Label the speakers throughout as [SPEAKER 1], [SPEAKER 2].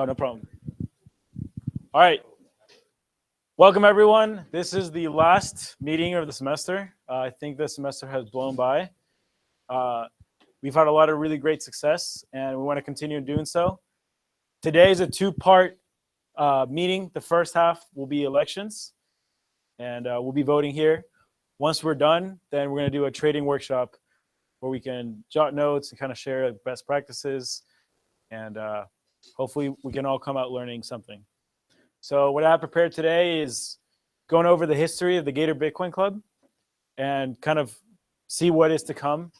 [SPEAKER 1] Oh, no problem. All right. Welcome, everyone. This is the last meeting of the semester. I think this semester has blown by. We've had a lot of really great success, and we want to continue doing so. Today is a two-part meeting. The first half will be elections, and we'll be voting here. Once we're done, then we're going to do a trading workshop where we can jot notes and kind of share best practices, and hopefully we can all come out learning something. So what I have prepared today is going over the history of the Gator Bitcoin Club and kind of see what is to come.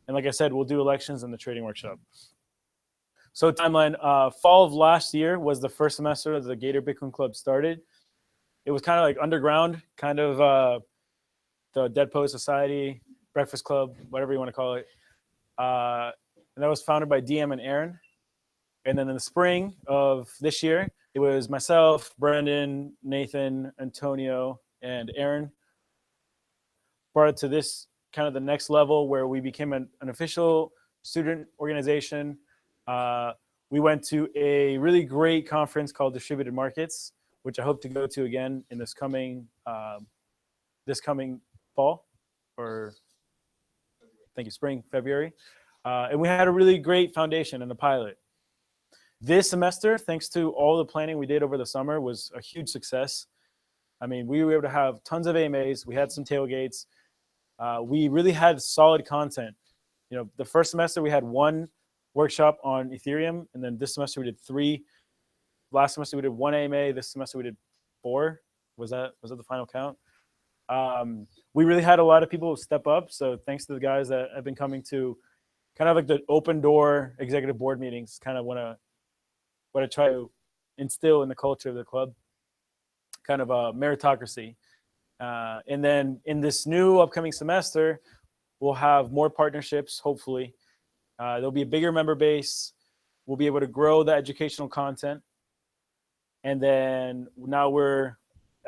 [SPEAKER 1] And like I said, we'll do elections and the trading workshop. So timeline, fall of last year was the first semester that the Gator Bitcoin Club started. It was kind of like underground, kind of the Dead Poet Society, Breakfast Club, whatever you want to call it. And that was founded by DM and Aaron. And then in the spring of this year, it was myself, Brandon, Nathan, Antonio, and Aaron. Brought it to this kind of the next level where we became an official student organization. We went to a really great conference called Distributed Markets, which I hope to go to again in this coming fall, or thank you, spring, February. And we had a really great foundation and a pilot. This semester, thanks to all the planning we did over the summer, was a huge success. I mean, we were able to have tons of AMAs. We had some tailgates. We really had solid content. You know, the first semester we had one workshop on Ethereum, and then this semester we did 3. Last semester we did 1 AMA. This semester we did 4. Was that the final count? We really had a lot of people step up. So thanks to the guys that have been coming to kind of like the open door executive board meetings, kind of what I try to instill in the culture of the club, kind of a meritocracy. And then in this new upcoming semester, we'll have more partnerships, hopefully. There'll be a bigger member base. We'll be able to grow the educational content. And then now we're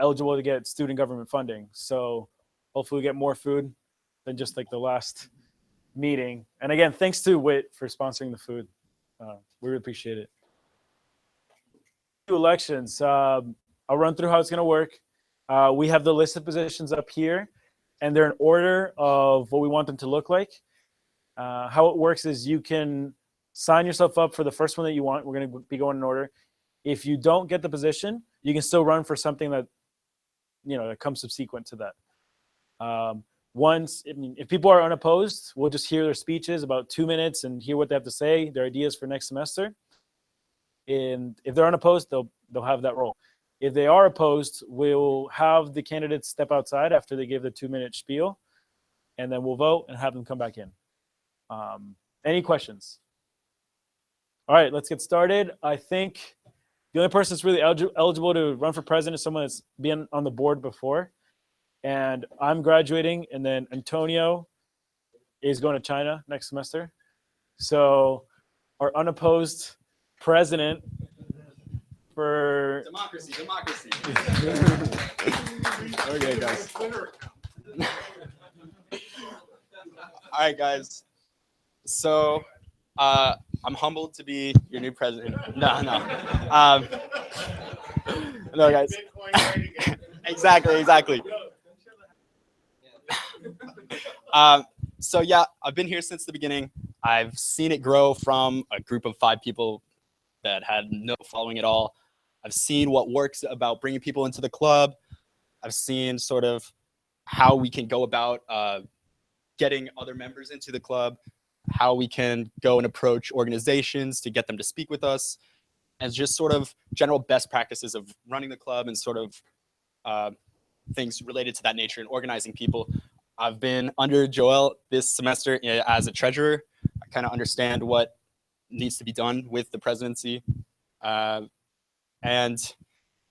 [SPEAKER 1] eligible to get student government funding. So hopefully we get more food than just like the last meeting. And again, thanks to WIT for sponsoring the food. We really appreciate it. Elections. I'll run through how it's going to work. We have the list of positions up here, and they're in order of what we want them to look like. How it works is you can sign yourself up for the first one that you want. We're going to be going in order. If you don't get the position, you can still run for something that, you know, that comes subsequent to that. If people are unopposed, we'll just hear their speeches about 2 minutes and hear what they have to say, their ideas for next semester. And if they're unopposed, they'll have that role. If they are opposed, we'll have the candidates step outside after they give the 2-minute spiel, and then we'll vote and have them come back in. Any questions? All right, let's get started. I think the only person that's really eligible to run for president is someone that's been on the board before. And I'm graduating, and then Antonio is going to China next semester. So our unopposed president for
[SPEAKER 2] democracy.
[SPEAKER 1] Okay, guys.
[SPEAKER 2] All right, guys. So I'm humbled to be your new president. No, guys. Exactly. So yeah, I've been here since the beginning. I've seen it grow from a group of 5 people that had no following at all. I've seen what works about bringing people into the club. I've seen sort of how we can go about getting other members into the club, how we can go and approach organizations to get them to speak with us, and just sort of general best practices of running the club and sort of things related to that nature and organizing people. I've been under Joel this semester as a treasurer. I kind of understand what needs to be done with the presidency. And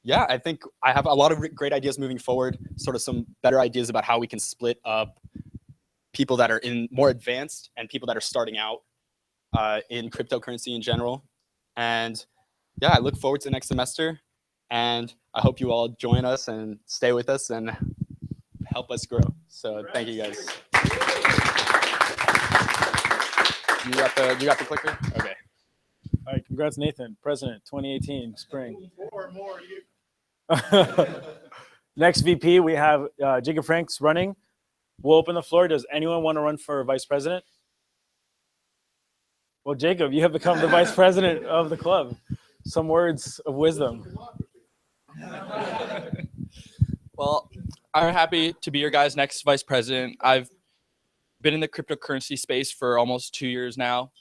[SPEAKER 2] yeah, I think I have a lot of great ideas moving forward, sort of some better ideas about how we can split up people that are in more advanced and people that are starting out in cryptocurrency in general. And yeah, I look forward to next semester, and I hope you all join us and stay with us and help us grow. So thank you guys. You got the clicker? Okay.
[SPEAKER 1] All right. Congrats, Nathan. President, 2018 spring.
[SPEAKER 3] More.
[SPEAKER 1] Next VP, we have Jacob Franks running. We'll open the floor. Does anyone want to run for vice president? Well, Jacob, you have become the vice president of the club. Some words of wisdom.
[SPEAKER 4] Well, I'm happy to be your guys' next vice president. I've been in the cryptocurrency space for almost 2 years now.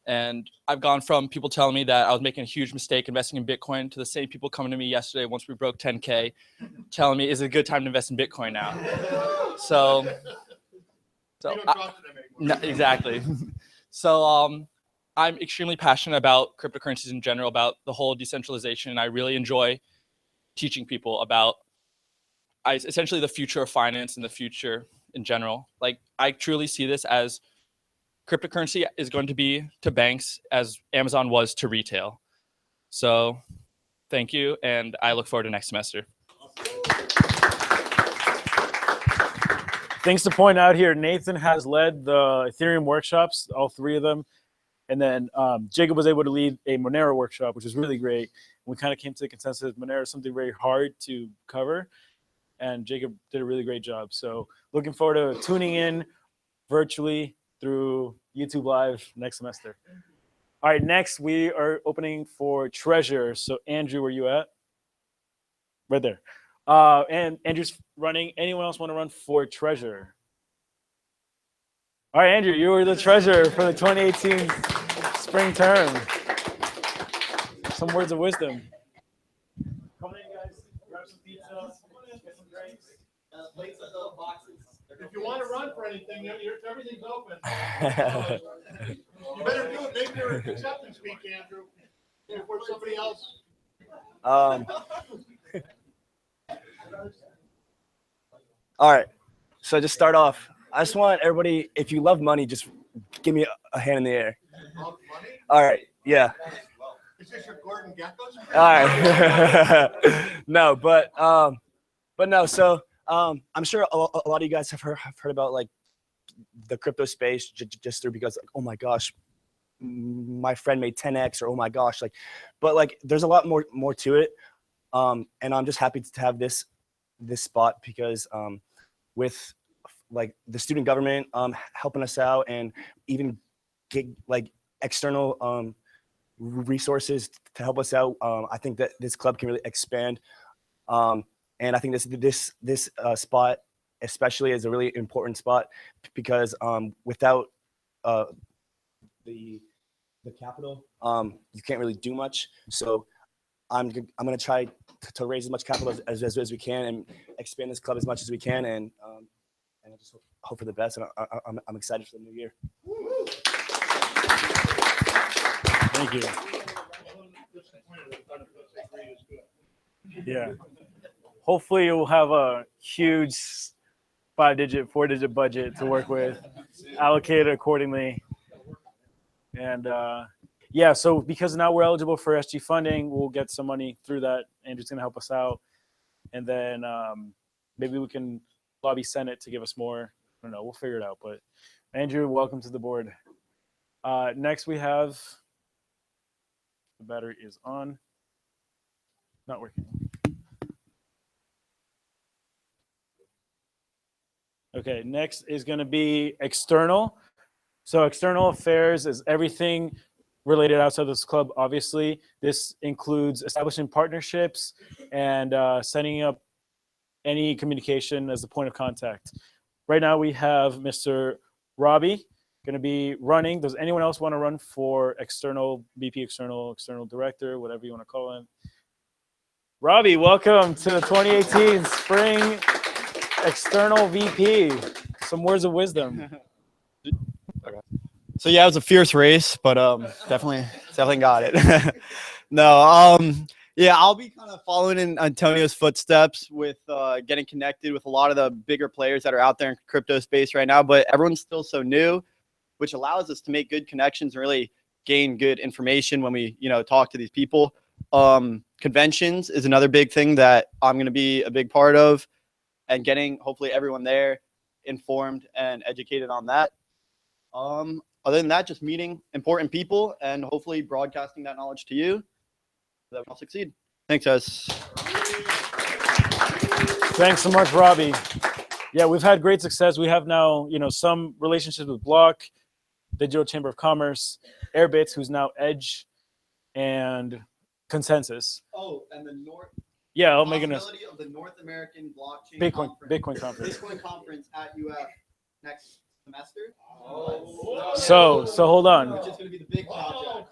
[SPEAKER 4] And I've gone from people telling me that I was making a huge mistake investing in Bitcoin to the same people coming to me yesterday once we broke 10K telling me, is it a good time to invest in Bitcoin now? So no, exactly. So I'm extremely passionate about cryptocurrencies in general, about the whole decentralization. And I really enjoy teaching people about essentially the future of finance and the future in general. Like, I truly see this as cryptocurrency is going to be to banks as Amazon was to retail. So thank you, and I look forward to next semester.
[SPEAKER 1] Things to point out here, Nathan has led the Ethereum workshops, all 3 of them. And then Jacob was able to lead a Monero workshop, which was really great. We kind of came to the consensus Monero is something very hard to cover. And Jacob did a really great job. So looking forward to tuning in virtually through YouTube Live next semester. All right, next we are opening for treasurer. So Andrew, where you at? Right there. And Andrew's running. Anyone else want to run for treasurer? All right, Andrew, you were the treasurer for the 2018 spring term. Some words of wisdom. Come in, guys. Grab some pizza. Get some drinks.
[SPEAKER 2] Plates of the boxes.
[SPEAKER 3] If you want to run for anything, everything's open. You better do it. Make your acceptance speech, Andrew, before somebody else.
[SPEAKER 5] All right. So just start off. I just want everybody, if you love money, just give me a hand in the air.
[SPEAKER 3] Love money?
[SPEAKER 5] All right. Yeah.
[SPEAKER 3] Is this your Gordon Geckos?
[SPEAKER 5] All right. No, but no. So I'm sure a lot of you guys have heard about like the crypto space just through because like, oh my gosh, my friend made 10x, or oh my gosh, like, but like there's a lot more to it. And I'm just happy to have this spot because with like the student government helping us out and even get like external resources to help us out, I think that this club can really expand. And I think this spot especially is a really important spot because without the capital, you can't really do much. So I'm gonna try to raise as much capital as we can and expand this club as much as we can, and I just hope for the best. And I'm excited for the new year.
[SPEAKER 1] Thank you. Yeah. Hopefully you'll have a huge 5-digit, 4-digit budget to work with, allocate it accordingly. And yeah, so because now we're eligible for SG funding, we'll get some money through that. Andrew's gonna help us out. And then maybe we can lobby Senate to give us more. I don't know, we'll figure it out. But Andrew, welcome to the board. Next we have, the battery is on, not working. Okay, next is going to be external. So external affairs is everything related outside this club, obviously. This includes establishing partnerships and setting up any communication as the point of contact. Right now we have Mr. Robbie going to be running. Does anyone else want to run for external, VP external director, whatever you want to call him? Robbie, welcome to the 2018 spring external VP. Some words of wisdom.
[SPEAKER 6] Okay. So yeah, it was a fierce race, but definitely got it. No, yeah, I'll be kind of following in Antonio's footsteps with getting connected with a lot of the bigger players that are out there in crypto space right now. But everyone's still so new, which allows us to make good connections and really gain good information when we, talk to these people. Conventions is another big thing that I'm going to be a big part of, and getting hopefully everyone there informed and educated on that. other than that, just meeting important people and hopefully broadcasting that knowledge to you so that we all succeed. Thanks, guys.
[SPEAKER 1] Thanks so much, Robbie. Yeah, we've had great success. We have now, some relationships with Block, Digital Chamber of Commerce, Airbits, who's now Edge, and Consensus.
[SPEAKER 6] Oh, and the North.
[SPEAKER 1] Yeah, I'll make it
[SPEAKER 6] Possibility of the North American Blockchain
[SPEAKER 1] Bitcoin conference.
[SPEAKER 6] Bitcoin conference at UF next semester.
[SPEAKER 1] So hold on.
[SPEAKER 6] Which is going to be the big project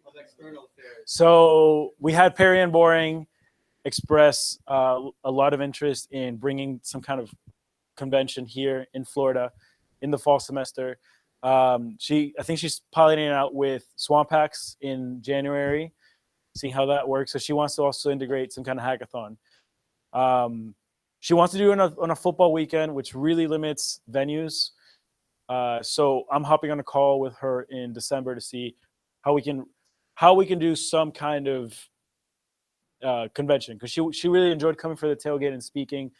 [SPEAKER 6] of external affairs.
[SPEAKER 1] So we had Perry and Boring express a lot of interest in bringing some kind of convention here in Florida in the fall semester. I think she's piloting it out with Swamp Hacks in January, seeing how that works. So she wants to also integrate some kind of hackathon. She wants to do it on a football weekend, which really limits venues. So I'm hopping on a call with her in December to see how we can do some kind of convention, because she really enjoyed coming for the tailgate and speaking.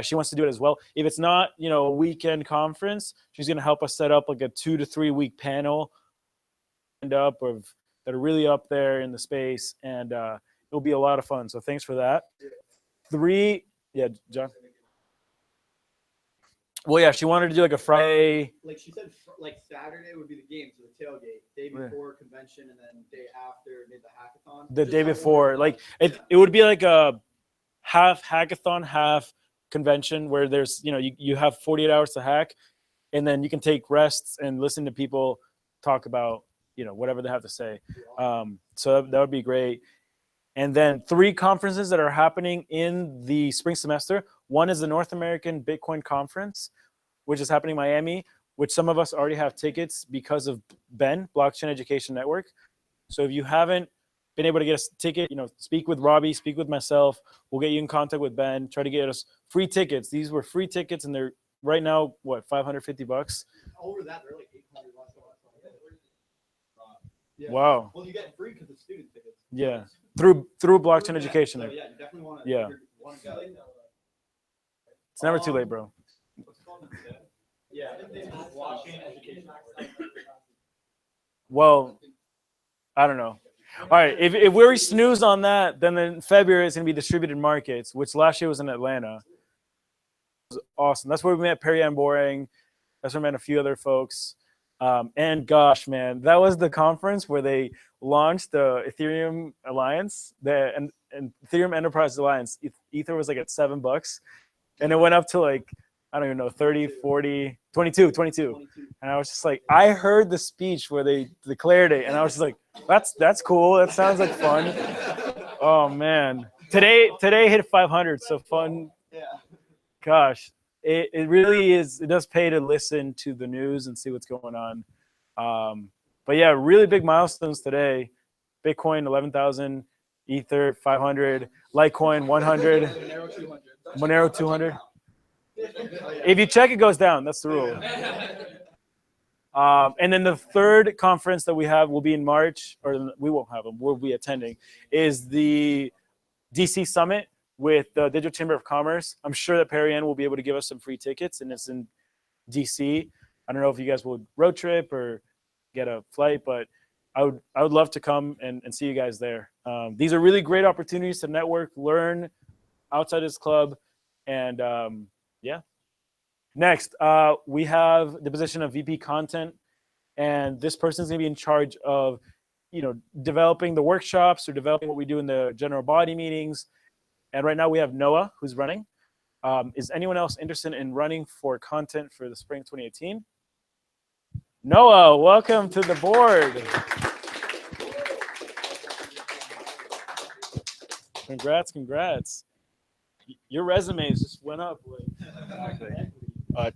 [SPEAKER 1] She wants to do it as well. If it's not a weekend conference, she's going to help us set up like a 2 to 3 week panel that are really up there in the space, and it'll be a lot of fun. So thanks for that. Yeah, John. Well, yeah, she wanted to do like a Friday.
[SPEAKER 6] Like she said, like Saturday would be the game, so the tailgate. Day before convention, and then day after maybe the hackathon.
[SPEAKER 1] The day before, like it would be like a half hackathon, half convention, where there's you have 48 hours to hack, and then you can take rests and listen to people talk about whatever they have to say. So that would be great. And then 3 conferences that are happening in the spring semester. One is the North American Bitcoin Conference, which is happening in Miami, which some of us already have tickets because of Ben, Blockchain Education Network. So if you haven't been able to get a ticket, speak with Robbie, speak with myself. We'll get you in contact with Ben, try to get us free tickets. These were free tickets, and they're right now, what, $550?
[SPEAKER 6] Over that, they're like $800. Yeah.
[SPEAKER 1] Wow.
[SPEAKER 6] Well, you get free because it's student tickets.
[SPEAKER 1] Yeah. Through Blockchain Education.
[SPEAKER 6] So, yeah, you definitely want to.
[SPEAKER 1] Yeah.
[SPEAKER 6] Go.
[SPEAKER 1] It's never too late, bro.
[SPEAKER 6] What's it called? Yeah. Blockchain education.
[SPEAKER 1] Well, I don't know. All right, if we snooze on that, then in February it's going to be distributed markets, which last year was in Atlanta. It was awesome. That's where we met Perry and Boring. That's where we met a few other folks. And gosh, man, that was the conference where they launched the Ethereum Alliance, and Ethereum Enterprise Alliance. Ether was like at $7, and it went up to like, I don't even know, 30, 40, 22. And I was just like, I heard the speech where they declared it, and I was just like, that's cool. That sounds like fun. Oh man, today hit 500, so fun.
[SPEAKER 6] Yeah.
[SPEAKER 1] Gosh, it really is. It does pay to listen to the news and see what's going on. But yeah, really big milestones today. Bitcoin 11,000, Ether 500, Litecoin 100, Monero 200. If you check, it goes down. That's the rule. And then the third conference that we have will be in March, or we won't have them. We'll be attending. Is the DC Summit with the Digital Chamber of Commerce. I'm sure that Perry Ann will be able to give us some free tickets, and it's in DC. I don't know if you guys will road trip or get a flight, but I would love to come and see you guys there. These are really great opportunities to network, learn outside this club, and yeah. Next, we have the position of VP Content, and this person is going to be in charge of, developing the workshops or developing what we do in the general body meetings. And right now we have Noah, who's running. Is anyone else interested in running for content for the spring 2018? Noah, welcome to the board. Congrats. Your resumes just went up.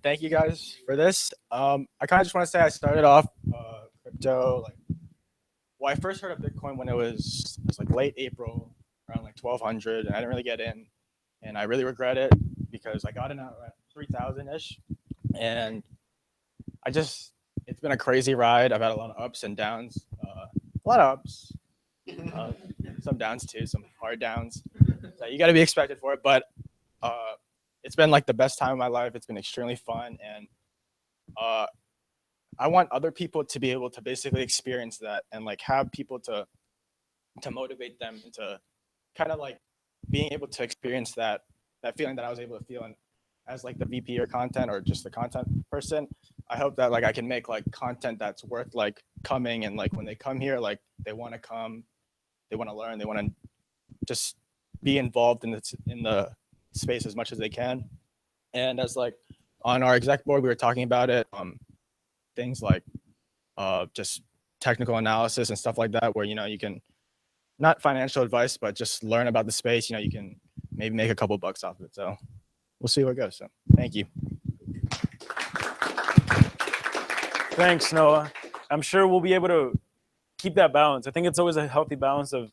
[SPEAKER 7] Thank you guys for this. I kind of just want to say I started off crypto I first heard of Bitcoin when it was like late April, around like 1,200, and I didn't really get in, and I really regret it because I got in at 3,000-ish, and it's been a crazy ride. I've had a lot of ups and downs, a lot of ups, some downs too, some hard downs. So you got to be expected for it, but it's been like the best time of my life. It's been extremely fun, and I want other people to be able to basically experience that and like have people to motivate them into kind of like being able to experience that feeling that I was able to feel as like the VP or content or just the content person. I hope that like I can make like content that's worth like coming, and like when they come here, like they want to come, they want to learn, they want to just be involved in the space as much as they can. And as like on our exec board, we were talking about it, things like just technical analysis and stuff like that, where you can not financial advice, but just learn about the space. You can maybe make a couple bucks off of it. So we'll see where it goes. So thank you.
[SPEAKER 1] Thanks, Noah. I'm sure we'll be able to keep that balance. I think it's always a healthy balance of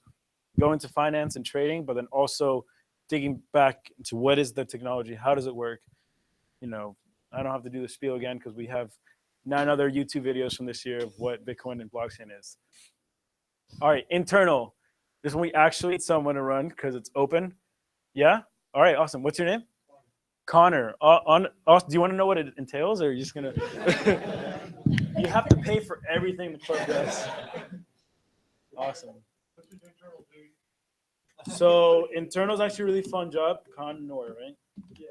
[SPEAKER 1] going to finance and trading, but then also digging back into what is the technology, how does it work. I don't have to do the spiel again because we have 9 other YouTube videos from this year of what Bitcoin and blockchain is. All right, internal. This is when we actually need someone to run because it's open. Yeah? All right, awesome. What's your name? Connor. Do you want to know what it entails, or are you just going to? You have to pay for everything the club does. Awesome. So internal is actually a really fun job. Connor, right? Yeah.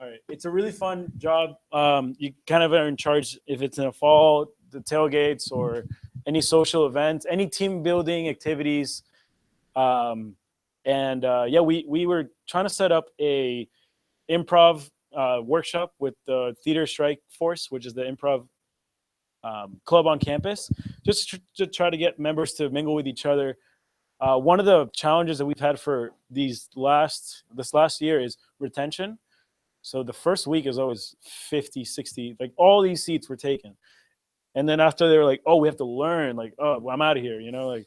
[SPEAKER 1] All right. It's a really fun job. You kind of are in charge if it's in a fall, the tailgates, or any social events, any team building activities. Yeah, we were trying to set up a improv workshop with the Theater Strike Force, which is the improv club on campus, just to try to get members to mingle with each other. One of the challenges that we've had for this last year is retention. So the first week is always 50, 60, like all these seats were taken. And then after they were like, oh, we have to learn, like, oh, well, I'm out of here, like.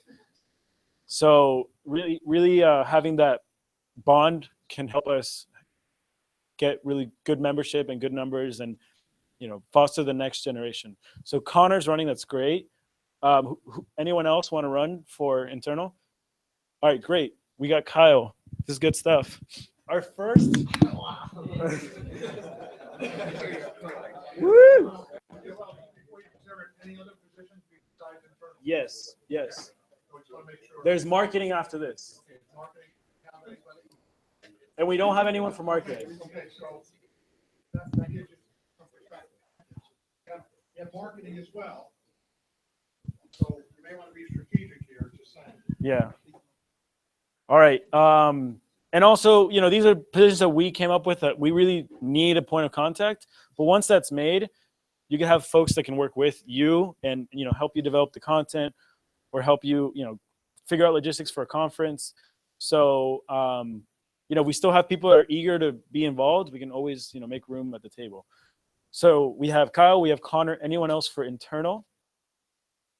[SPEAKER 1] So really having that bond can help us get really good membership and good numbers and, foster the next generation. So Connor's running, that's great. Anyone else want to run for internal? All right, great. We got Kyle. This is good stuff. Our first. Woo! Yes. There's marketing after this. And we don't have anyone for marketing.
[SPEAKER 3] Okay, so that gives you some perspective. You have marketing as well. So you may want to be strategic here, just saying.
[SPEAKER 1] Yeah. All right. And also, these are positions that we came up with that we really need a point of contact. But once that's made, you can have folks that can work with you and, help you develop the content or help you, figure out logistics for a conference. So, we still have people that are eager to be involved. We can always, make room at the table. So we have Kyle, we have Connor. Anyone else for internal?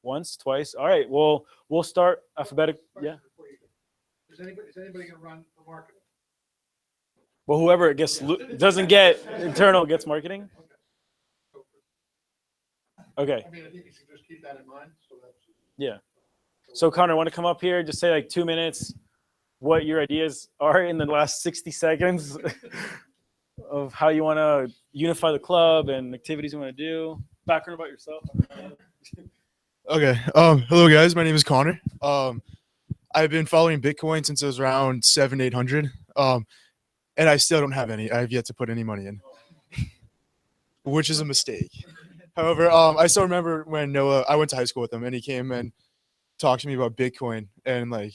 [SPEAKER 1] Once, twice. All right. Well, we'll start alphabetic. Yeah.
[SPEAKER 3] Is anybody going to run for marketing?
[SPEAKER 1] Well, whoever doesn't get internal gets marketing. Okay.
[SPEAKER 3] I mean, I think you should just keep that in mind. So that's.
[SPEAKER 1] Yeah. So Connor, want to come up here? Just say like 2 minutes. What your ideas are in the last 60 seconds of how you want to unify the club and activities you want to do. Background about yourself.
[SPEAKER 8] Okay. Hello guys. My name is Connor. I've been following Bitcoin since I was around 800. And I still don't have any. I have yet to put any money in, which is a mistake. However, I still remember when Noah, I went to high school with him, and he came and talked to me about Bitcoin, and like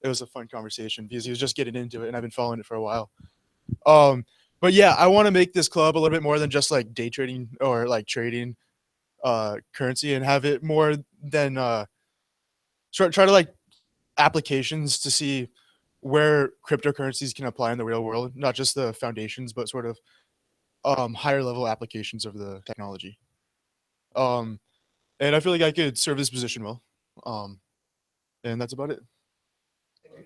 [SPEAKER 8] it was a fun conversation because he was just getting into it, and I've been following it for a while. But yeah, I want to make this club a little bit more than just like day trading or like trading currency, and have it more than try to like applications to see where cryptocurrencies can apply in the real world, not just the foundations, but sort of higher level applications of the technology. And I feel like I could serve this position well. And that's about it.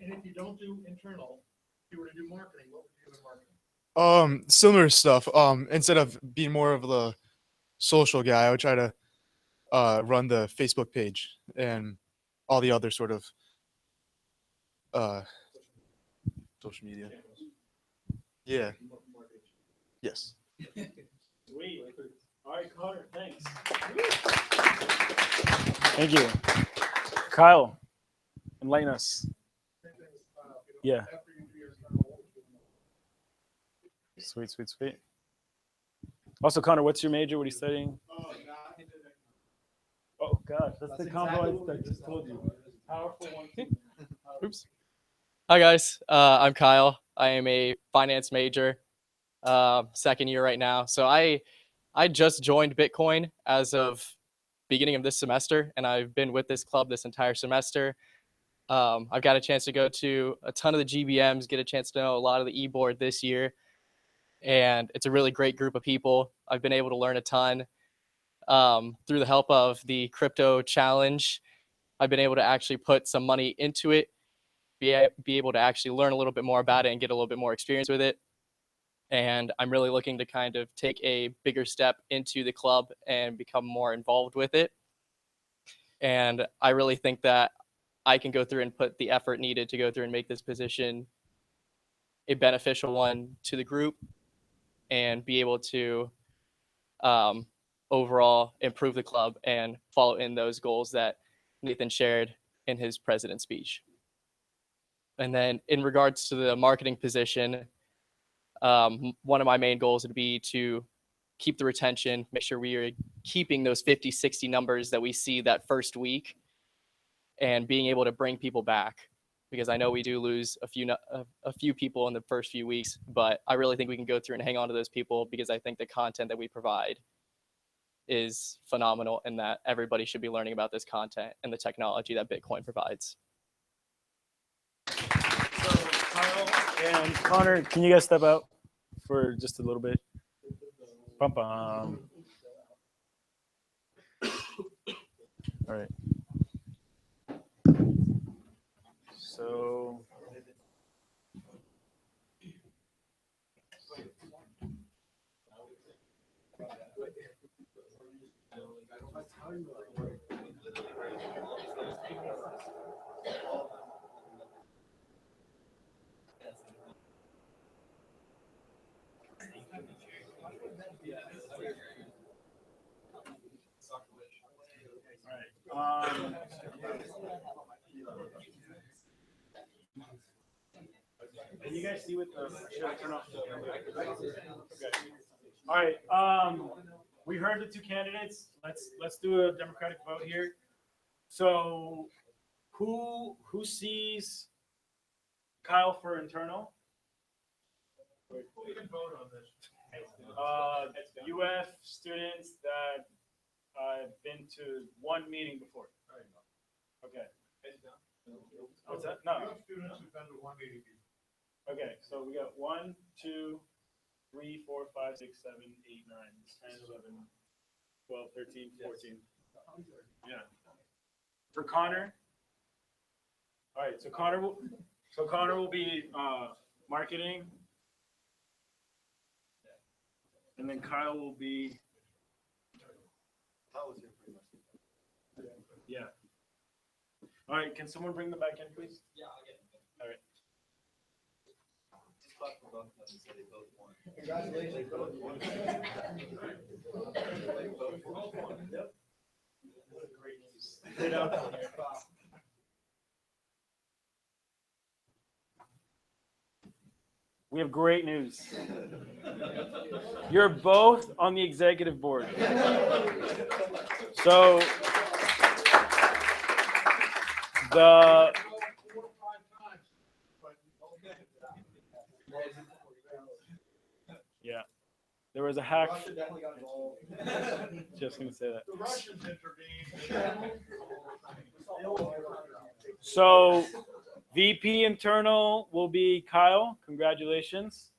[SPEAKER 3] And if you don't do internal, if you were to do marketing, what would you do in marketing?
[SPEAKER 8] Similar stuff. Instead of being more of the social guy, I would try to run the Facebook page and all the other sort of social media. Yeah. Yes.
[SPEAKER 1] All right, Connor, thanks. Thank you. Kyle, enlighten us. Yeah. Sweet, sweet, sweet. Also, Connor, what's your major? What are you studying? Oh, gosh, that's the combo I just told you. Powerful one. Oops.
[SPEAKER 9] Hi guys, I'm Kyle. I am a finance major, second year right now. So I just joined Bitcoin as of beginning of this semester, and I've been with this club this entire semester. I've got a chance to go to a ton of the GBMs, get a chance to know a lot of the e-board this year, and it's a really great group of people. I've been able to learn a ton through the help of the crypto challenge. I've been able to actually put some money into it, be able to actually learn a little bit more about it and get a little bit more experience with it. And I'm really looking to kind of take a bigger step into the club and become more involved with it. And I really think that I can go through and put the effort needed to go through and make this position a beneficial one to the group and be able to overall improve the club and follow in those goals that Nathan shared in his president's speech. And then in regards to the marketing position, one of my main goals would be to keep the retention, make sure we are keeping those 50, 60 numbers that we see that first week and being able to bring people back. Because I know we do lose a few people in the first few weeks, but I really think we can go through and hang on to those people because I think the content that we provide is phenomenal and that everybody should be learning about this content and the technology that Bitcoin provides.
[SPEAKER 1] Kyle and Connor, can you guys step out for just a little bit? Bum, bum. All right. So. Can you guys see what should I turn off the okay. All right. We heard the two candidates. Let's do a democratic vote here. So who sees Kyle for internal? We can vote on this. UF students that have been to one meeting before. Okay. What's that? No.
[SPEAKER 3] Students who've been to one meeting.
[SPEAKER 1] Okay, so we got 1, 2, 3, 4, 5, 6, 7, 8, 9, 10, 11, 12, 13, 14. Yeah. For Connor. All right, so Connor will be marketing. And then Kyle will be yeah. All right, can someone bring them back in, please? Yeah, I'll get them. All right. We have great news. You're both on the executive board. So yeah, there was a hack. Just gonna say that.
[SPEAKER 3] The Russians intervened.
[SPEAKER 1] So VP internal will be Kyle. Congratulations.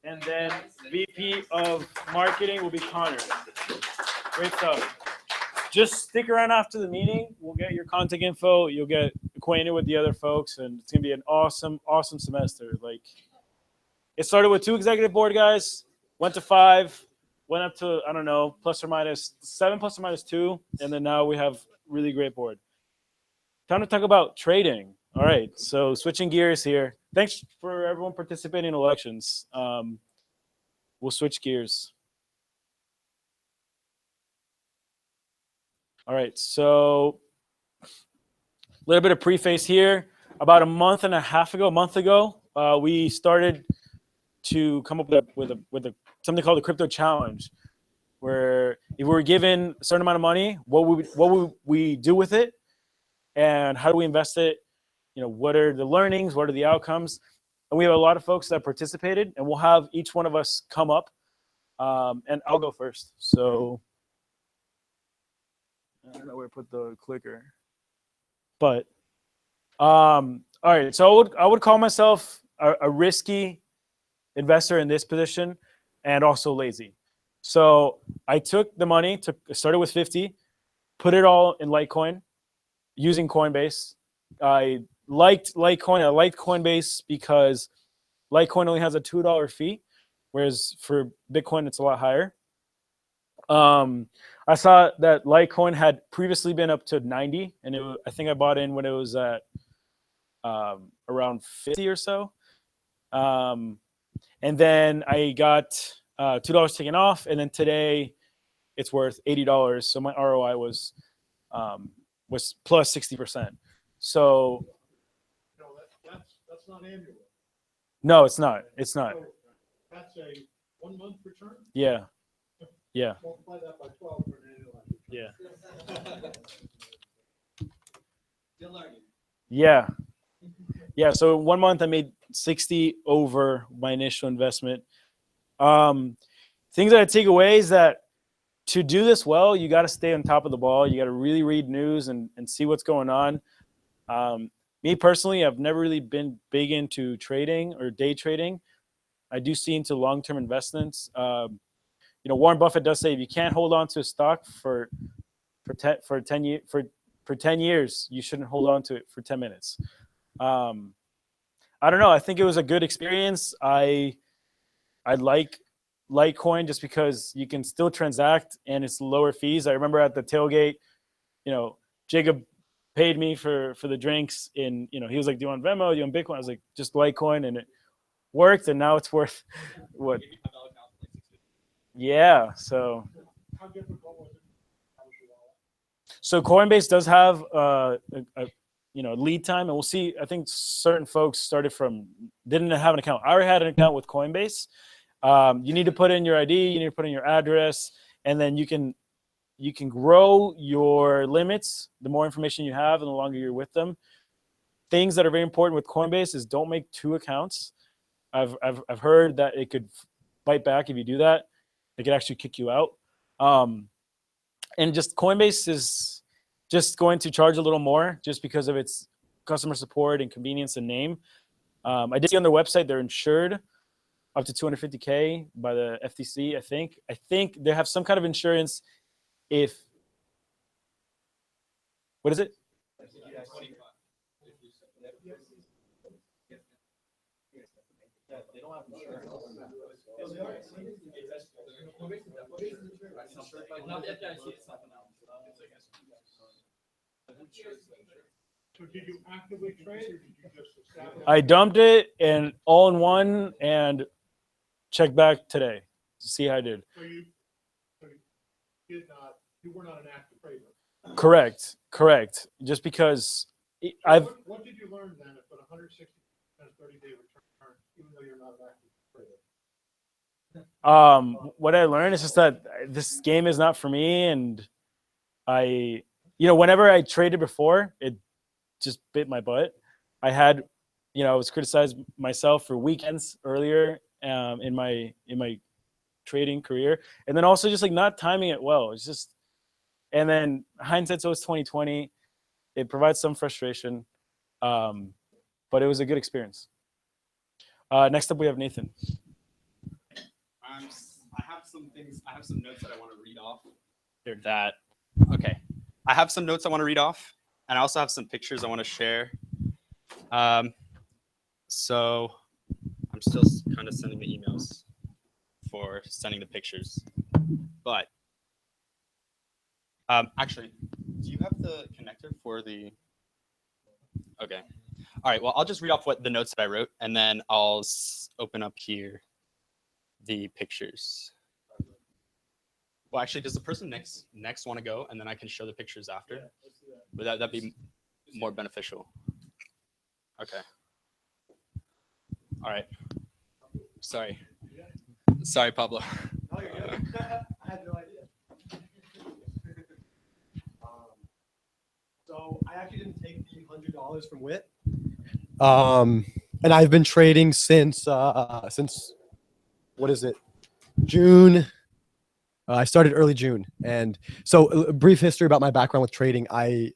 [SPEAKER 1] And then VP of marketing will be Connor. Great stuff. Just stick around after the meeting. We'll get your contact info. You'll get acquainted with the other folks, and it's gonna be an awesome, awesome semester. Like, it started with 2 executive board guys, went to 5, went up to, I don't know, plus or minus 7, plus or minus 2, and then now we have really great board. Time to talk about trading. All right, so switching gears here. Thanks for everyone participating in elections. We'll switch gears. All right, so a little bit of preface here. About a month ago, we started to come up with something called the crypto challenge, where if we were given a certain amount of money, what would we do with it, and how do we invest it? You know, what are the learnings? What are the outcomes? And we have a lot of folks that participated, and we'll have each one of us come up, and I'll go first. So I don't know where to put the clicker, but all right. So I would call myself a risky investor in this position, and also lazy. So I took the money, started with 50, put it all in Litecoin using Coinbase. I liked Litecoin. I liked Coinbase because Litecoin only has a $2 fee, whereas for Bitcoin it's a lot higher. I saw that Litecoin had previously been up to 90, and I think I bought in when it was at around 50 or so. And then I got $2 taken off, and then today it's worth $80. So my ROI was plus 60%. So
[SPEAKER 3] No, that's not annual.
[SPEAKER 1] no, it's not. It's not.
[SPEAKER 3] So that's a 1 month return?
[SPEAKER 1] Yeah. Yeah.
[SPEAKER 3] Multiply that by 12 for an annualized return.
[SPEAKER 1] Yeah. Yeah. So 1 month I made 60 over my initial investment. Things that I take away is that to do this well, you got to stay on top of the ball. You got to really read news and see what's going on. Me personally, I've never really been big into trading or day trading. I do see into long-term investments. You know, Warren Buffett does say if you can't hold on to a stock for 10 years, you shouldn't hold on to it for 10 minutes. I don't know. I think it was a good experience. I like Litecoin just because you can still transact and it's lower fees. I remember at the tailgate, you know, Jacob paid me for the drinks in, you know, he was like, do you want Venmo? Do you want Bitcoin? I was like, just Litecoin, and it worked, and now it's worth what? Yeah. So
[SPEAKER 3] How difficult was it? How was your wallet?
[SPEAKER 1] So Coinbase does have a lead time, and we'll see. I think certain folks didn't have an account. I already had an account with Coinbase. You need to put in your ID, you need to put in your address, and then you can grow your limits the more information you have and the longer you're with them. Things that are very important with Coinbase is don't make 2 accounts. I've heard that it could bite back if you do that. They could actually kick you out. And just Coinbase is just going to charge a little more just because of its customer support and convenience and name. I did see on their website they're insured up to $250K by the FTC. I think they have some kind of insurance if, what is it?
[SPEAKER 3] So did you actively trade, or did you just establish?
[SPEAKER 1] I dumped it and all in one and checked back today to see how I did.
[SPEAKER 3] So you were not an active trader?
[SPEAKER 1] Correct. Just because
[SPEAKER 3] What did you learn then at 160% 30-day return, even though you're not an active trader?
[SPEAKER 1] what I learned is just that this game is not for me, and whenever I traded before, it just bit my butt. I was criticized myself for weekends earlier in my trading career, and then also just like not timing it well. It's just, and then hindsight's always 2020. It provides some frustration, but it was a good experience. Next up, we have Nathan.
[SPEAKER 2] I have some notes that I want to read off. I have some notes I want to read off, and I also have some pictures I want to share. So I'm still kind of sending the emails for sending the pictures, but actually, do you have the connector for the? Okay. All right. Well, I'll just read off what the notes that I wrote, and then I'll open up here the pictures. Well, actually, does the person next want to go, and then I can show the pictures after? Would that be more beneficial? Okay. All right. Sorry, Pablo.
[SPEAKER 10] Oh, you're good. I had no idea. So I actually didn't take the $100 from Wit. And I've been trading since what is it? June. I started early June, and so a brief history about my background with trading. I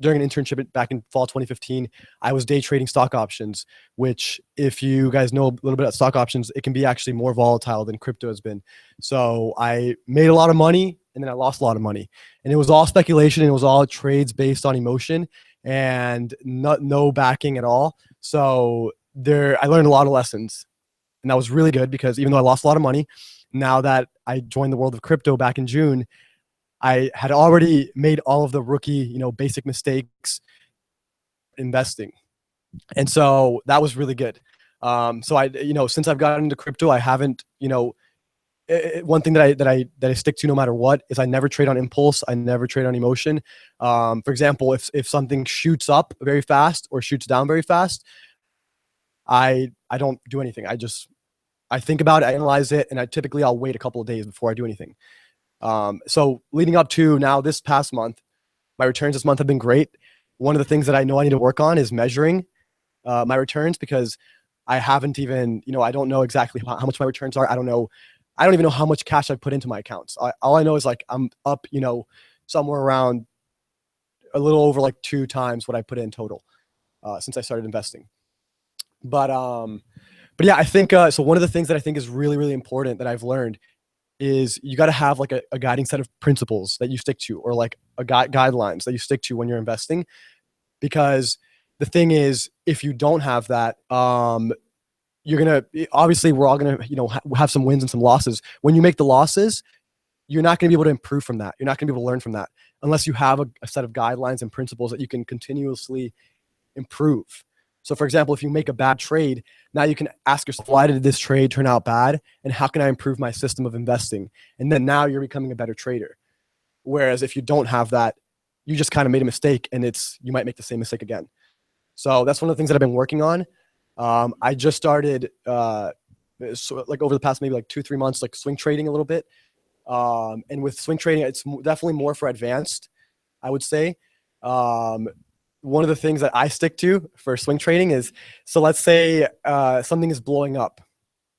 [SPEAKER 10] during an internship back in fall 2015, I was day trading stock options, which if you guys know a little bit about stock options, it can be actually more volatile than crypto has been. So I made a lot of money and then I lost a lot of money, and it was all speculation. And it was all trades based on emotion and no backing at all. So I learned a lot of lessons, and that was really good because even though I lost a lot of money, now that I joined the world of crypto back in June, I had already made all of the rookie, basic mistakes investing. And so that was really good. So since I've gotten into crypto, I haven't, one thing that I stick to no matter what is I never trade on impulse. I never trade on emotion. For example, if something shoots up very fast or shoots down very fast, I don't do anything. I think about it, I analyze it, and I'll wait a couple of days before I do anything. So leading up to now this past month, my returns this month have been great. One of the things that I know I need to work on is measuring my returns, because I haven't even, I don't know exactly how much my returns are. I don't even know how much cash I put into my accounts. All I know is like I'm up, somewhere around a little over like 2 times what I put in total since I started investing. But yeah, I think so. One of the things that I think is really, really important that I've learned is you got to have like a guiding set of principles that you stick to, or like guidelines that you stick to when you're investing. Because the thing is, if you don't have that, obviously we're all gonna, have some wins and some losses. When you make the losses, you're not gonna be able to improve from that. You're not gonna be able to learn from that unless you have a set of guidelines and principles that you can continuously improve. So for example, if you make a bad trade, now you can ask yourself, why did this trade turn out bad? And how can I improve my system of investing? And then now you're becoming a better trader. Whereas if you don't have that, you just kind of made a mistake, and you might make the same mistake again. So that's one of the things that I've been working on. I just started, like over the past maybe like 2-3 months, like swing trading a little bit. And with swing trading, it's definitely more for advanced, I would say. One of the things that I stick to for swing trading is, so let's say something is blowing up,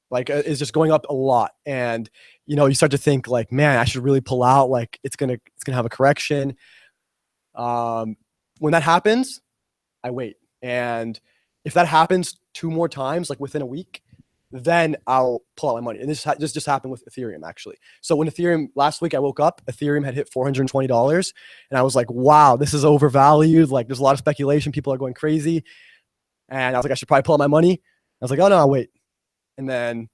[SPEAKER 10] like is just going up a lot, and you start to think like, man, I should really pull out. Like it's gonna have a correction. When that happens, I wait, and if that happens 2 more times, like within a week, then I'll pull out my money. And this just happened with Ethereum, actually. So when Ethereum, last week I woke up, Ethereum had hit $420, and I was like, wow, this is overvalued. Like there's a lot of speculation. People are going crazy. And I was like, I should probably pull out my money. I was like, oh no, I'll wait. And then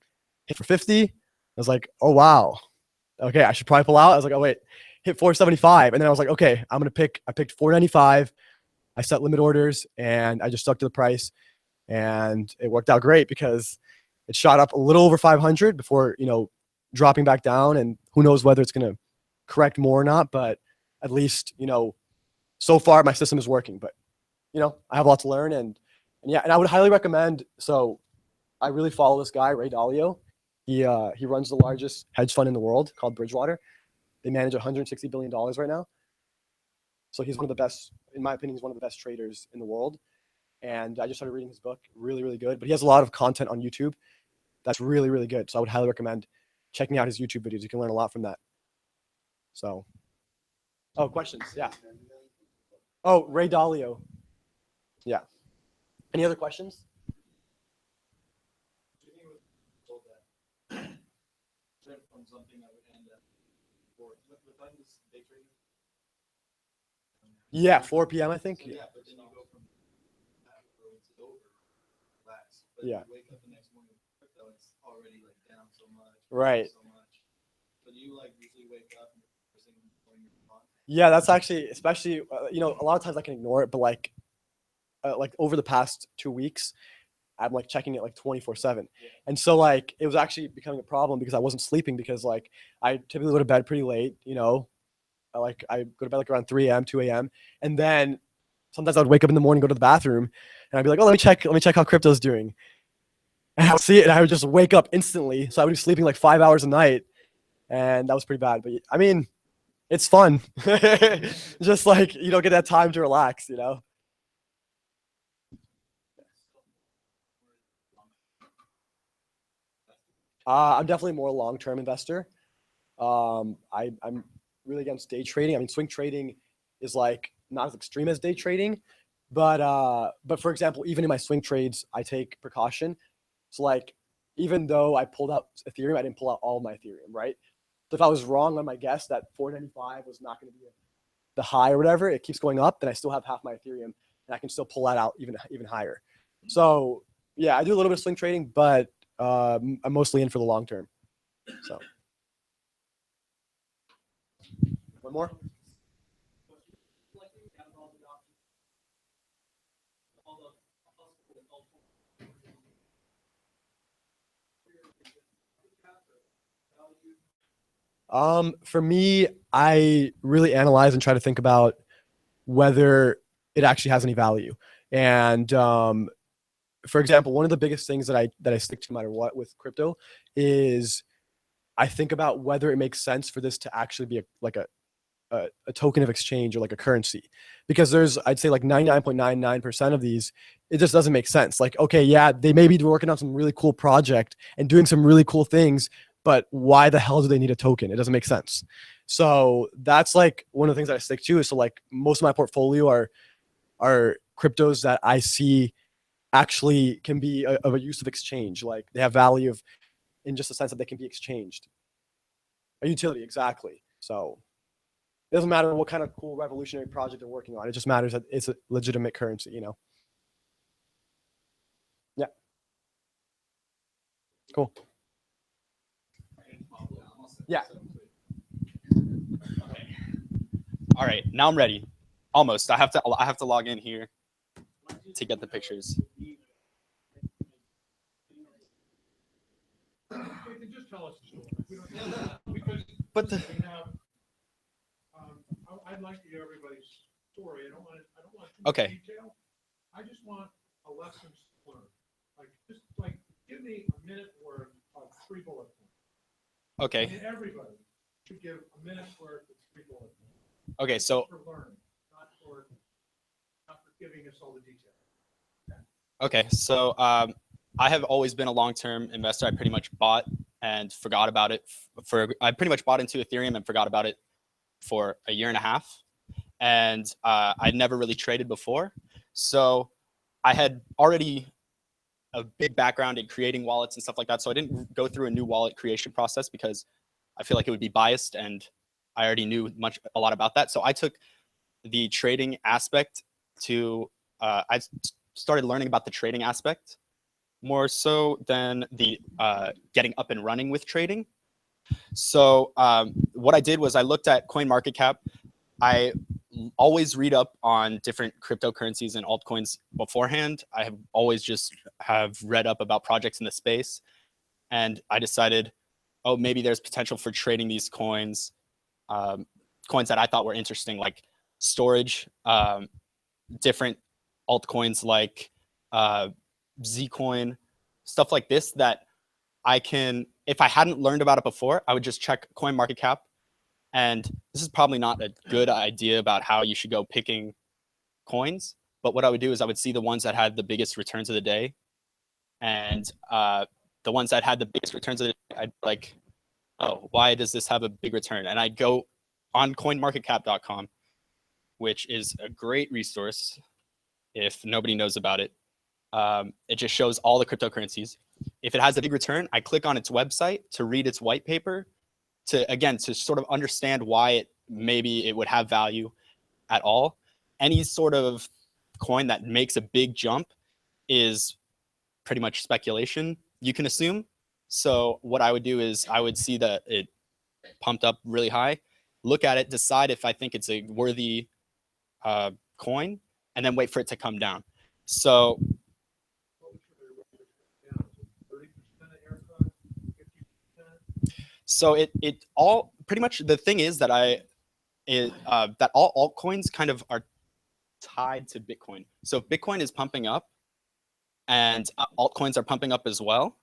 [SPEAKER 10] hit for 50. I was like, oh wow. Okay, I should probably pull out. I was like, oh wait, hit 475. And then I was like, okay, I picked 495. I set limit orders, and I just stuck to the price, and it worked out great because it shot up a little over 500 before, dropping back down, and who knows whether it's going to correct more or not, but at least, so far my system is working. But, I have a lot to learn, and yeah, and I would highly recommend. So I really follow this guy, Ray Dalio. He runs the largest hedge fund in the world called Bridgewater. They manage $160 billion right now. So he's one of the best, in my opinion, he's one of the best traders in the world. And I just started reading his book, really, really good. But he has a lot of content on YouTube that's really, really good. So I would highly recommend checking out his YouTube videos. You can learn a lot from that. So, oh, questions? Yeah. Oh, Ray Dalio. Yeah. Any other questions? Yeah, 4 p.m. I think. Yeah. Yeah. Right. Yeah, that's actually, especially, a lot of times I can ignore it, but like over the past 2 weeks, I'm like checking it like 24/7. And so like it was actually becoming a problem because I wasn't sleeping because like I typically go to bed pretty late, you know. I go to bed like around 3 a.m., 2 a.m. And then sometimes I would wake up in the morning, go to the bathroom, and I'd be like, oh, let me check how crypto's doing. And I would see it and I would just wake up instantly. So I would be sleeping like 5 hours a night. And that was pretty bad. But I mean, it's fun. Just like you don't get that time to relax, you know. I'm definitely more a long-term investor. I'm really against day trading. I mean, swing trading is like not as extreme as day trading, but for example, even in my swing trades, I take precaution. So like, even though I pulled out Ethereum, I didn't pull out all of my Ethereum, right? So if I was wrong on my guess that 495 was not going to be the high or whatever, it keeps going up, then I still have half my Ethereum, and I can still pull that out even higher. So yeah, I do a little bit of swing trading, but I'm mostly in for the long term. So one more. For me, I really analyze and try to think about whether it actually has any value. And for example, one of the biggest things that I stick to no matter what with crypto is I think about whether it makes sense for this to actually be a token of exchange or like a currency, because there's, I'd say like 99.99% of these, it just doesn't make sense. Like, okay, yeah, they may be working on some really cool project and doing some really cool things, but why the hell do they need a token? It doesn't make sense. So that's like one of the things that I stick to. So like most of my portfolio are cryptos that I see actually can be of a use of exchange. Like they have value of, in just the sense that they can be exchanged. A utility, exactly. So it doesn't matter what kind of cool revolutionary project they're working on. It just matters that it's a legitimate currency, you know? Yeah. Cool. Yeah.
[SPEAKER 2] All right, now I'm ready. Almost. I have to log in here to get the pictures.
[SPEAKER 3] You can just tell us the story. We don't because
[SPEAKER 2] But
[SPEAKER 3] we have, I'd like to hear everybody's story. I don't want too much detail. I just want a lesson learned. Like give me a minute worth of 3 bullet points.
[SPEAKER 2] Okay.
[SPEAKER 3] I mean, everybody should give a minute's worth of 3 bullet points.
[SPEAKER 2] Okay, so
[SPEAKER 3] For learning, not for giving us all the details.
[SPEAKER 2] okay, so I have always been a long-term investor. I pretty much bought and forgot about it. I pretty much bought into Ethereum and forgot about it for a year and a half, and I'd never really traded before. So I had already a big background in creating wallets and stuff like that. So I didn't go through a new wallet creation process because I feel like it would be biased, and I already knew a lot about that. So I took the trading aspect to I started learning about the trading aspect more so than the getting up and running with trading. So what I did was I looked at CoinMarketCap. I always read up on different cryptocurrencies and altcoins beforehand. I have always just have read up about projects in the space, and I decided, oh, maybe there's potential for trading these coins, coins that I thought were interesting, like storage, different altcoins like Zcoin, stuff like this that I can, if I hadn't learned about it before, I would just check CoinMarketCap. And this is probably not a good idea about how you should go picking coins. But what I would do is I would see the ones that had the biggest returns of the day. And the ones that had the biggest returns of the day, I'd be like, oh, why does this have a big return? And I'd go on coinmarketcap.com, which is a great resource if nobody knows about it. It just shows all the cryptocurrencies. If it has a big return, I click on its website to read its white paper, to sort of understand why maybe it would have value at all. Any sort of coin that makes a big jump is pretty much speculation, you can assume. So what I would do is I would see that it pumped up really high, look at it, decide if I think it's a worthy coin, and then wait for it to come down. So
[SPEAKER 3] down? 30% a haircut, 50%?
[SPEAKER 2] So it all pretty much, the thing is that that all altcoins kind of are tied to Bitcoin. So if Bitcoin is pumping up and altcoins are pumping up as well,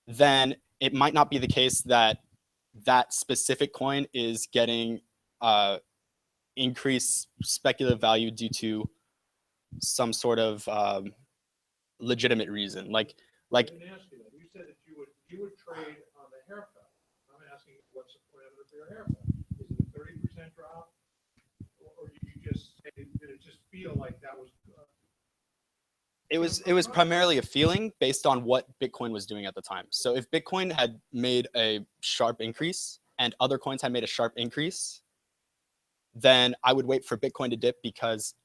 [SPEAKER 2] then it might not be the case that that specific coin is getting increased speculative value due to some sort of legitimate reason. Like
[SPEAKER 3] I didn't ask you that. You said that you would trade on the haircut. I'm asking you what's the parameter for your haircut? Is it a 30% drop? Or did you just say, did it just feel like that was
[SPEAKER 2] it was primarily a feeling based on what Bitcoin was doing at the time. So if Bitcoin had made a sharp increase and other coins had made a sharp increase, then I would wait for Bitcoin to dip because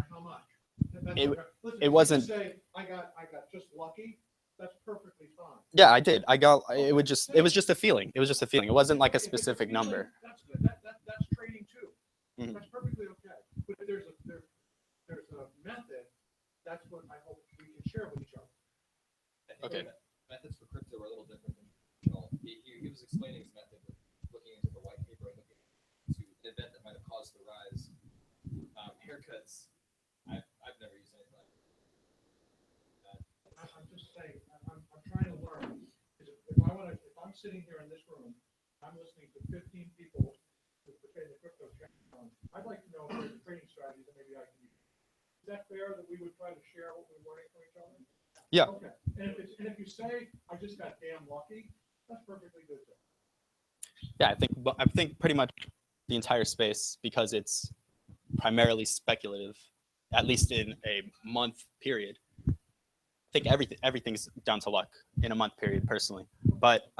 [SPEAKER 3] how much?
[SPEAKER 2] It-
[SPEAKER 3] Listen,
[SPEAKER 2] it
[SPEAKER 3] if you
[SPEAKER 2] wasn't-
[SPEAKER 3] say I got just lucky. That's perfectly fine.
[SPEAKER 2] yeah, I did. It was just a feeling. It was just a feeling. It wasn't like a
[SPEAKER 3] If it's
[SPEAKER 2] specific
[SPEAKER 3] feeling,
[SPEAKER 2] number.
[SPEAKER 3] That's good. That's trading too.
[SPEAKER 2] Mhm.
[SPEAKER 3] That's perfectly okay. But there's a method. That's what I hope we can share with each other.
[SPEAKER 2] Okay.
[SPEAKER 11] Methods for crypto are a little different than traditional. He was explaining his method with looking into the white paper and looking into an event that might have caused the rise. Haircuts, I've never used anything like that.
[SPEAKER 3] I'm just saying, I'm trying to learn. Because if I'm sitting here in this room, I'm listening to 15 people who participate in the crypto channel. I'd like to know if there's trading strategies that maybe I can use. Is that fair that we would try to share what we're learning from each other?
[SPEAKER 2] Yeah.
[SPEAKER 3] Okay. And if you say I just got damn lucky, that's perfectly good too.
[SPEAKER 2] Yeah, I think pretty much the entire space, because it's primarily speculative, at least in a month period. I think everything's down to luck in a month period, personally. But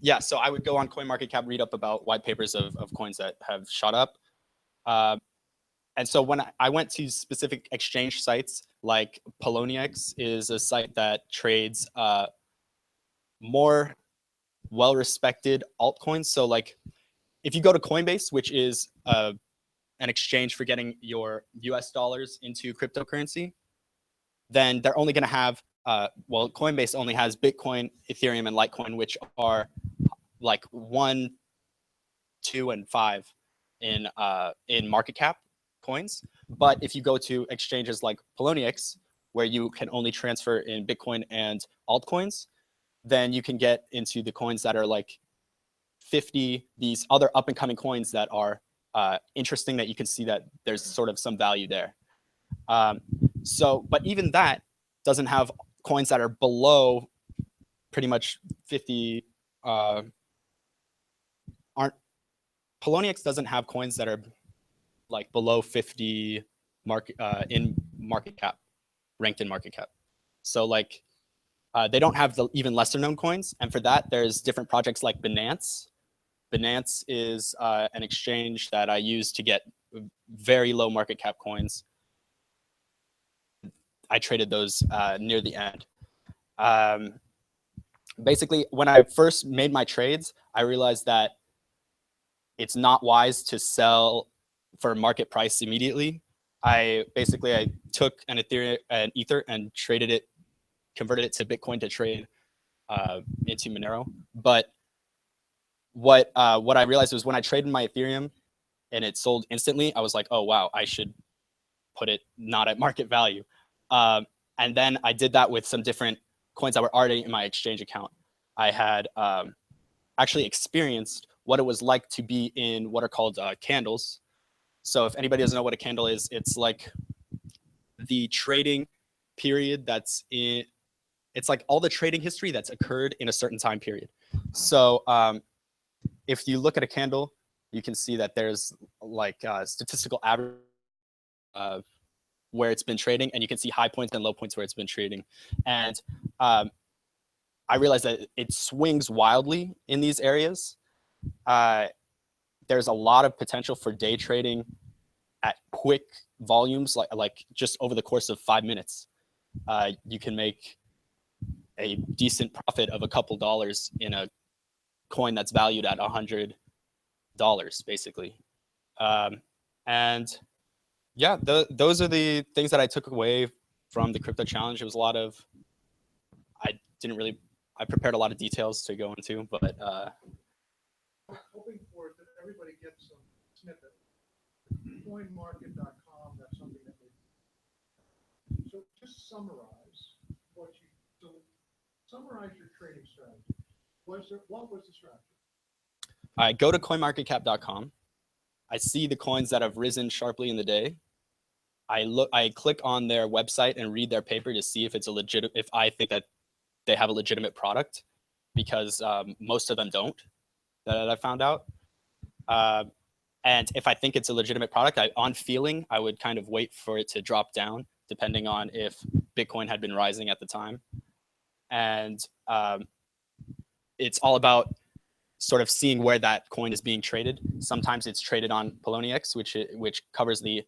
[SPEAKER 2] yeah, so I would go on CoinMarketCap, read up about white papers of coins that have shot up. And so when I went to specific exchange sites, like Poloniex is a site that trades more well-respected altcoins. So like if you go to Coinbase, which is an exchange for getting your US dollars into cryptocurrency, then they're only going to have, Coinbase only has Bitcoin, Ethereum, and Litecoin, which are like 1, 2, and 5 in market cap coins. But if you go to exchanges like Poloniex, where you can only transfer in Bitcoin and altcoins, then you can get into the coins that are like 50, these other up and coming coins that are interesting, that you can see that there's sort of some value there. But even that doesn't have coins that are below pretty much 50, Poloniex doesn't have coins that are like below 50 in market cap, ranked in market cap. So like they don't have the even lesser known coins. And for that, there's different projects like Binance. Binance is an exchange that I use to get very low market cap coins. I traded those near the end. Basically, when I first made my trades, I realized that it's not wise to sell for market price immediately. I took an Ether and traded it, converted it to Bitcoin to trade into Monero. But what I realized was when I traded my Ethereum and it sold instantly, I was like, oh wow, I should put it not at market value. And then I did that with some different coins that were already in my exchange account. I had actually experienced what it was like to be in what are called candles. So if anybody doesn't know what a candle is, it's like the trading period it's like all the trading history that's occurred in a certain time period. So if you look at a candle, you can see that there's like a statistical average of where it's been trading, and you can see high points and low points where it's been trading. And I realized that it swings wildly in these areas. There's a lot of potential for day trading at quick volumes, like just over the course of 5 minutes. You can make a decent profit of a couple dollars in a coin that's valued at $100, basically. And yeah, those are the things that I took away from the crypto challenge. It was a lot of, I prepared a lot of details to go into, but
[SPEAKER 3] Hoping for it that everybody gets some snippet. Coinmarket.com, that's something that we. So just summarize summarize your trading strategy. What was the strategy?
[SPEAKER 2] I go to coinmarketcap.com. I see the coins that have risen sharply in the day. I click on their website and read their paper to see if it's if I think that they have a legitimate product, because most of them don't, that I found out. And if I think it's a legitimate product, on feeling, I would kind of wait for it to drop down, depending on if Bitcoin had been rising at the time. And it's all about sort of seeing where that coin is being traded. Sometimes it's traded on Poloniex, which covers the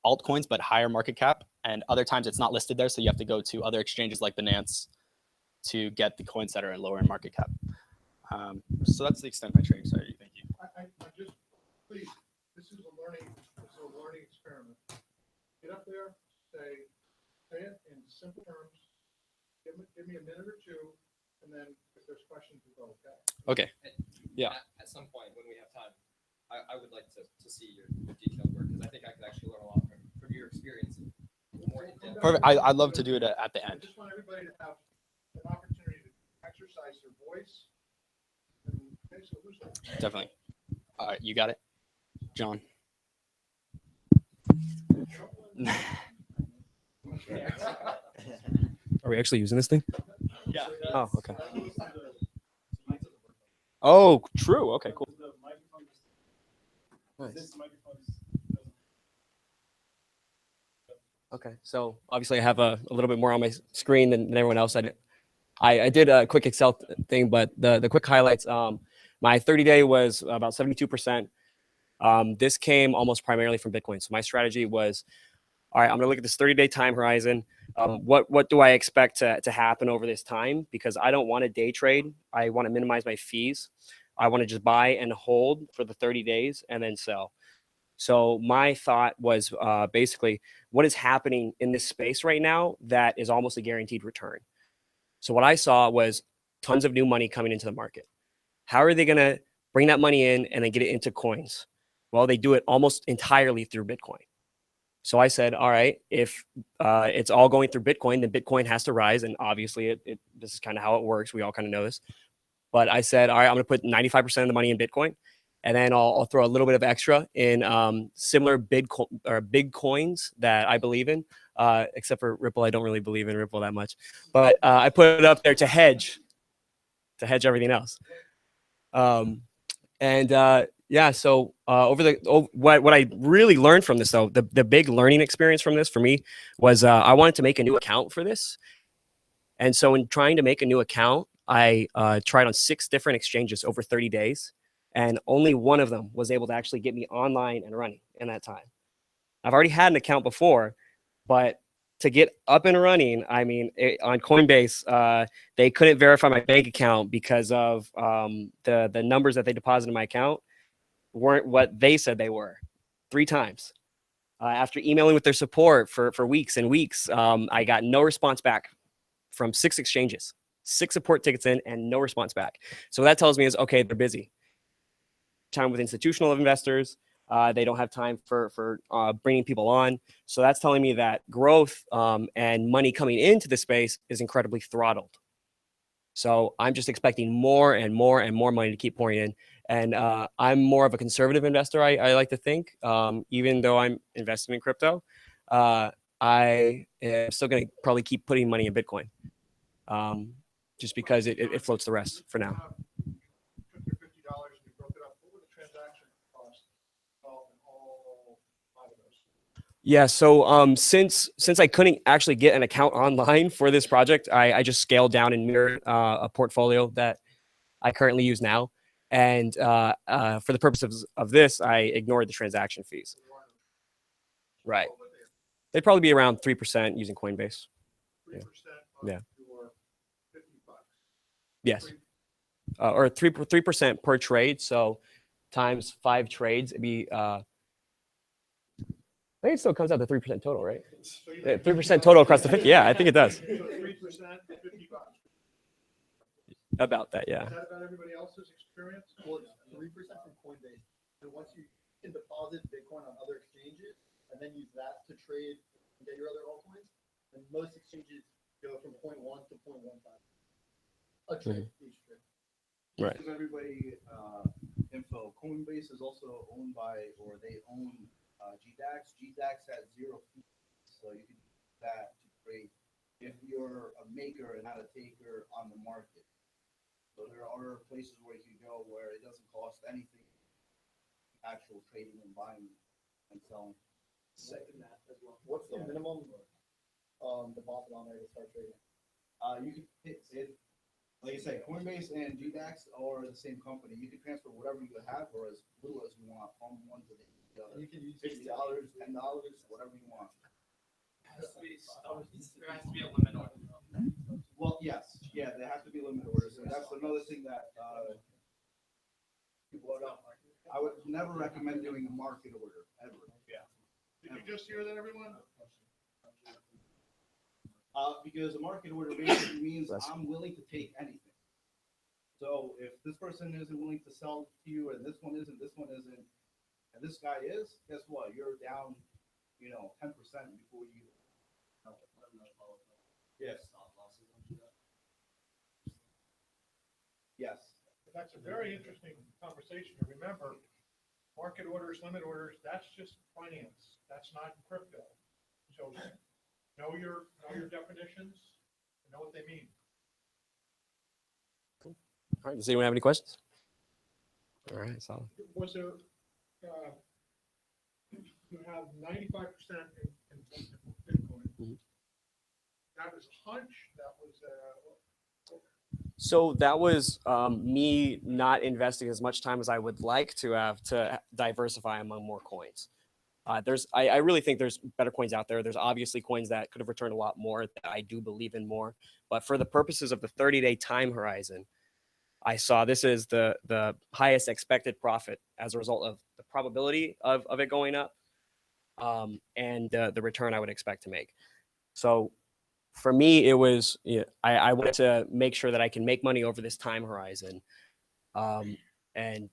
[SPEAKER 2] altcoins but higher market cap, and other times it's not listed there, so you have to go to other exchanges like Binance to get the coins that are at lower in market cap. So that's the extent of my trading strategy. Thank you.
[SPEAKER 3] I just, please, this is a learning experiment. Get up there, say it in simple terms, give me a minute or two, and then if there's questions, we'll go, okay?
[SPEAKER 2] Okay. Yeah.
[SPEAKER 11] At some point when we have time, I would like to see your detailed work, because I think I could actually learn a lot from your experience. More in depth.
[SPEAKER 2] Perfect. I'd love to do it at the
[SPEAKER 3] I
[SPEAKER 2] end.
[SPEAKER 3] just want everybody to have an opportunity to exercise their voice. Okay, so who's next?
[SPEAKER 2] Definitely. All right, you got it, John.
[SPEAKER 12] Are we actually using this thing?
[SPEAKER 2] Yeah.
[SPEAKER 12] Oh, okay. Oh, true. Okay, cool. Nice. Okay, so obviously I have a little bit more on my screen than everyone else. I did a quick Excel thing, but the quick highlights. My 30-day was about 72%. This came almost primarily from Bitcoin. So my strategy was, all right, I'm gonna look at this 30-day time horizon. What do I expect to happen over this time? Because I don't want to day trade. I want to minimize my fees. I want to just buy and hold for the 30 days and then sell. So my thought was basically, what is happening in this space right now that is almost a guaranteed return? So what I saw was tons of new money coming into the market. How are they going to bring that money in and then get it into coins? Well, they do it almost entirely through Bitcoin. So I said, all right, if it's all going through Bitcoin, then Bitcoin has to rise. And obviously, this is kind of how it works. We all kind of know this. But I said, all right, I'm going to put 95% of the money in Bitcoin. And then I'll throw a little bit of extra in similar big coins that I believe in, except for Ripple. I don't really believe in Ripple that much. But I put it up there to hedge everything else. Yeah, so what I really learned from this, though, the big learning experience from this for me was I wanted to make a new account for this. And so in trying to make a new account, I tried on 6 different exchanges over 30 days. And only one of them was able to actually get me online and running in that time. I've already had an account before, but to get up and running, I mean, on Coinbase, they couldn't verify my bank account because of the numbers that they deposited in my account weren't what they said they were 3 times. After emailing with their support for weeks and weeks, I got no response back from 6 exchanges, 6 support tickets in and no response back. So what that tells me is, okay, they're busy. Time with institutional investors. They don't have time for bringing people on. So that's telling me that growth and money coming into the space is incredibly throttled. So I'm just expecting more and more and more money to keep pouring in. And I'm more of a conservative investor, I like to think. Even though I'm investing in crypto, I am still going to probably keep putting money in Bitcoin just because it floats the rest for now.
[SPEAKER 3] Took your $50 and you broke it up. What were the transaction costs in all 5 of those?
[SPEAKER 12] Yeah, so since I couldn't actually get an account online for this project, I just scaled down and mirrored a portfolio that I currently use now. And for the purposes of this, I ignored the transaction fees. Right. They'd probably be around 3% using Coinbase.
[SPEAKER 3] 3%
[SPEAKER 12] Yeah.
[SPEAKER 3] of your $50.
[SPEAKER 12] Yes. Or 3% per trade. So times 5 trades, it'd be think it still comes out to 3% total, right?
[SPEAKER 3] So you
[SPEAKER 12] Yeah,
[SPEAKER 3] think
[SPEAKER 12] 3% total across the 50. Yeah, I think it does.
[SPEAKER 3] So 3%, $50.
[SPEAKER 12] About that, yeah.
[SPEAKER 3] Is that about everybody else's experience?
[SPEAKER 13] Well, it's 3% from Coinbase. And once you can deposit Bitcoin on other exchanges and then use that to trade and get your other altcoins, and most exchanges go from 0.1 to 0.15. A trade, each trade.
[SPEAKER 12] Right.
[SPEAKER 14] Give everybody info. Coinbase is also owned by, or they own GDAX. GDAX has 0 fees, so you can use that to trade if you're a maker and not a taker on the market. So there are places where you can go where it doesn't cost anything, actual trading and buying and selling.
[SPEAKER 13] Second that as well. What's the minimum deposit on there to start trading?
[SPEAKER 14] You can hit it. Like I said, Coinbase and GDAX are the same company. You can transfer whatever you have or as little as you want from one to the other.
[SPEAKER 13] You can use
[SPEAKER 14] $50, $10, whatever you want.
[SPEAKER 11] There has to be a limit on it.
[SPEAKER 14] Well, yes, yeah, there has to be limit orders. And that's another thing that people brought up. I would never recommend doing a market order ever.
[SPEAKER 3] Yeah. Did you just hear that, everyone?
[SPEAKER 14] Because a market order basically means I'm willing to take anything. So if this person isn't willing to sell to you, and this one isn't, and this guy is, guess what? You're down, 10% before you. Yes. Yes.
[SPEAKER 3] That's a very interesting conversation. And remember, market orders, limit orders, that's just finance. That's not crypto. So know your definitions, and know what they mean.
[SPEAKER 12] All right. Does anyone have any questions? All right. Solid.
[SPEAKER 3] Was there, you have 95% in Bitcoin.
[SPEAKER 12] Mhm.
[SPEAKER 3] That was a hunch, that was,
[SPEAKER 12] So that was me not investing as much time as I would like to have to diversify among more coins. I really think there's better coins out there. There's obviously coins that could have returned a lot more that I do believe in more. But for the purposes of the 30-day time horizon, I saw this is the highest expected profit as a result of the probability of it going up and the return I would expect to make. So for me, it was, I wanted to make sure that I can make money over this time horizon. And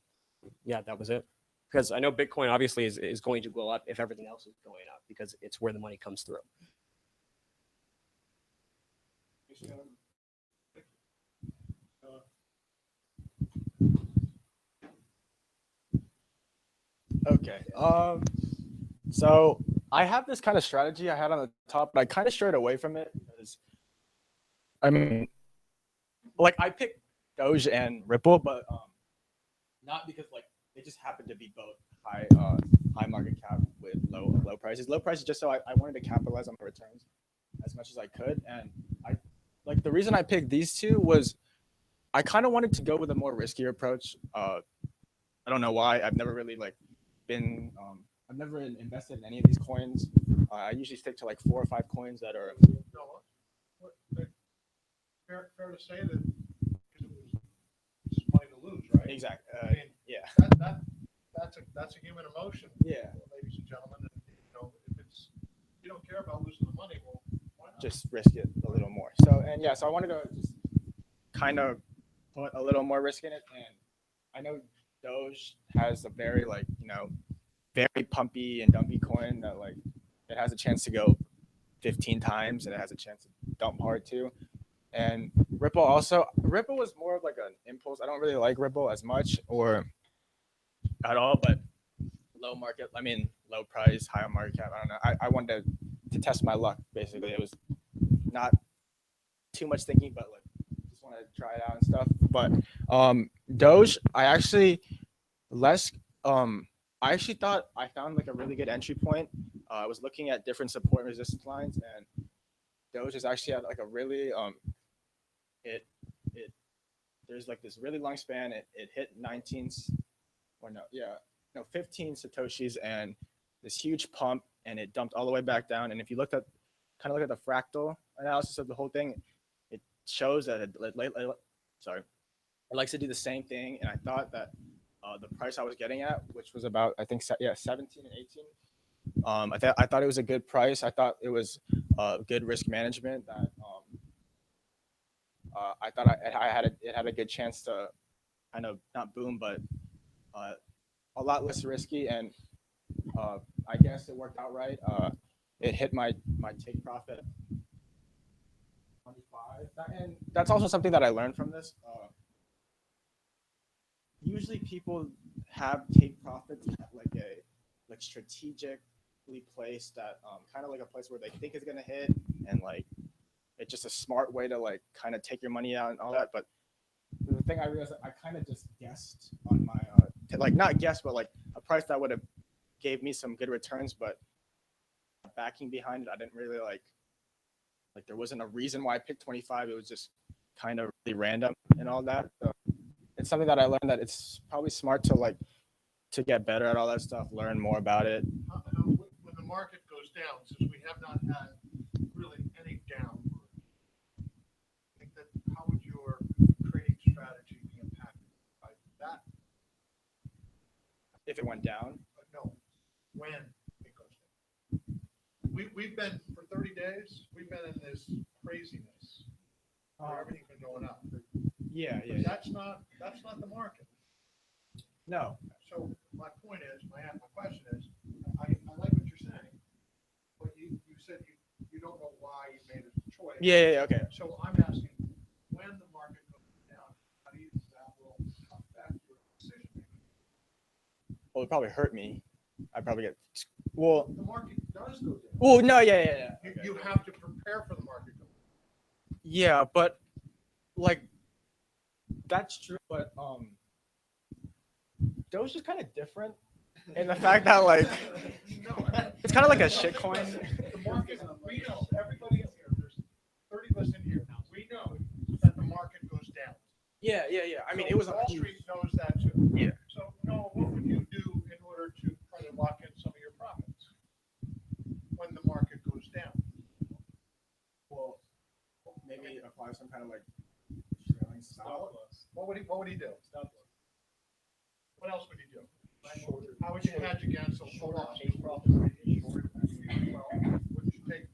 [SPEAKER 12] yeah, that was it. Because I know Bitcoin obviously is going to go up if everything else is going up because it's where the money comes through.
[SPEAKER 7] Okay. So I have this kind of strategy I had on the top, but I kind of strayed away from it because, I mean, like I picked Doge and Ripple, but not because like they just happen to be both high market cap with low prices. Low prices just so I wanted to capitalize on the returns as much as I could, and I like the reason I picked these two was I kind of wanted to go with a more riskier approach. I don't know why. I've never really been I've never invested in any of these coins. I usually stick to like 4 or 5 coins that are.
[SPEAKER 3] Fair to say that because it was just money to lose, right?
[SPEAKER 7] Exactly.
[SPEAKER 3] I mean,
[SPEAKER 7] yeah.
[SPEAKER 3] That's a human emotion.
[SPEAKER 7] Yeah.
[SPEAKER 3] Ladies and gentlemen, and, if it's you don't care about losing the money, well, why not?
[SPEAKER 7] Just risk it a little more. So I wanted to just kind of put a little more risk in it, and I know Doge has a very very pumpy and dumpy coin that it has a chance to go 15 times and it has a chance to dump hard too. And Ripple was more of like an impulse. I don't really like Ripple as much or at all, but low price, high market cap. I don't know. I wanted to test my luck basically. It was not too much thinking, but just want to try it out and stuff. But Doge, I actually thought I found a really good entry point. I was looking at different support and resistance lines, and Doge is actually at a really there's this really long span. It hit 15 satoshis and this huge pump, and it dumped all the way back down. And if you look at the fractal analysis of the whole thing, it shows that it likes to do the same thing. And I thought that the price I was getting at, which was about 17 and 18, I thought it was a good price. I thought it was good risk management. That I thought it had a good chance to kind of not boom, but a lot less risky, and I guess it worked out right. It hit my take profit 25, and that's also something that I learned from this. Usually, people have take profits at like strategically placed at kind of like a place where they think it's gonna hit, and like it's just a smart way to like kind of take your money out and all that. But the thing I realized, I kind of just guessed on my like not guessed, but like a price that would have gave me some good returns, but backing behind it, I didn't really like there wasn't a reason why I picked 25. It was just kind of really random and all that. So it's something that I learned that it's probably smart to get better at all that stuff, learn more about it.
[SPEAKER 3] When the market goes down, since we have not had really any down, I think that how would your trading strategy be impacted by that?
[SPEAKER 7] If it went down?
[SPEAKER 3] No, when it goes down. We've been, for 30 days, we've been in this craziness where everything's been going up.
[SPEAKER 7] Yeah.
[SPEAKER 3] That's not the market.
[SPEAKER 7] No.
[SPEAKER 3] So my point is, my question is, I like what you're saying, but you said you don't know why you made a choice.
[SPEAKER 7] Yeah, okay.
[SPEAKER 3] So I'm asking, when the market goes down, how do you think that will affect your decision making?
[SPEAKER 7] Well, it probably hurt me. I'd probably get well.
[SPEAKER 3] The market does go down.
[SPEAKER 7] Oh no, yeah.
[SPEAKER 3] You have to prepare for the market going down.
[SPEAKER 7] Yeah, but like that's true, but Doge is kind of different in the fact that like it's kind of like a shit coin.
[SPEAKER 3] The market, we know, everybody in here, there's 30 of us in here. We know that the market goes down.
[SPEAKER 7] Yeah. I mean, it was
[SPEAKER 3] Wall Street knows that too.
[SPEAKER 7] Yeah.
[SPEAKER 3] So Noah, what would you do in order to try to lock in some of your profits when the market goes down?
[SPEAKER 7] Well, maybe apply some kind of like
[SPEAKER 3] stop loss. What would he do? Stop loss. What else would he do? How would you hedge against a short loss? Well, would you take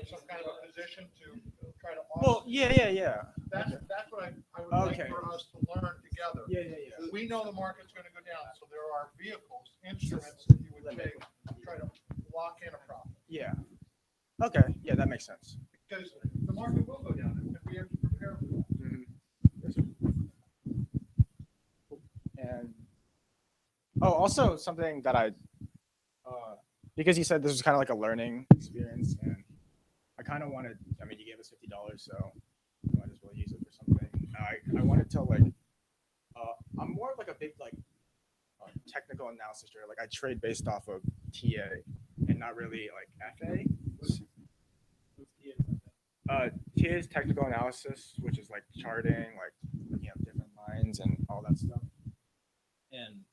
[SPEAKER 3] some kind of a position to try to offset?
[SPEAKER 7] Well, yeah.
[SPEAKER 3] That's what I would like for us to learn together.
[SPEAKER 7] Yeah.
[SPEAKER 3] We know the market's going to go down, so there are vehicles, instruments that you would take to try to lock in a profit.
[SPEAKER 7] Yeah. Okay. Yeah, that makes sense.
[SPEAKER 3] Because the market will go down, and we have to prepare for that.
[SPEAKER 7] And also something that I because you said this was kind of like a learning experience, and I kind of wanted. I mean, you gave us $50, so I might as well use it for something. I wanted to like. I'm more of like a big like technical analysis trader. Like I trade based off of TA and not really like FA. TA is technical analysis, which is like charting, like looking at different lines and all that stuff. And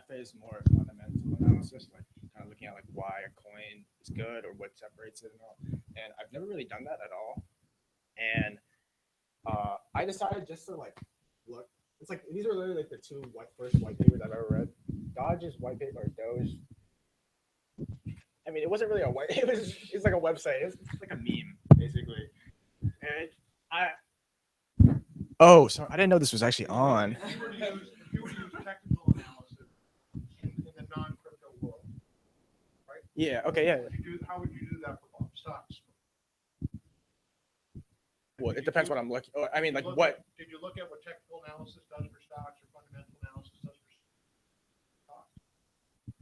[SPEAKER 7] FA is more fundamental analysis, like kind of looking at like why a coin is good or what separates it and all. And I've never really done that at all. And I decided just to like look. It's like these are literally like the two first white papers I've ever read. Dodge's white paper, or Doge. I mean, it wasn't really a white. It's like a website. It's like a meme, basically. And oh, sorry, I didn't know this was actually on.
[SPEAKER 3] If you were to use technical analysis in the non-crypto world, right?
[SPEAKER 7] Yeah. Okay. Yeah.
[SPEAKER 3] How would you do that for stocks?
[SPEAKER 7] Well, it depends what I'm looking. I mean, like
[SPEAKER 3] what? Did you look at what technical analysis does for stocks or fundamental analysis does for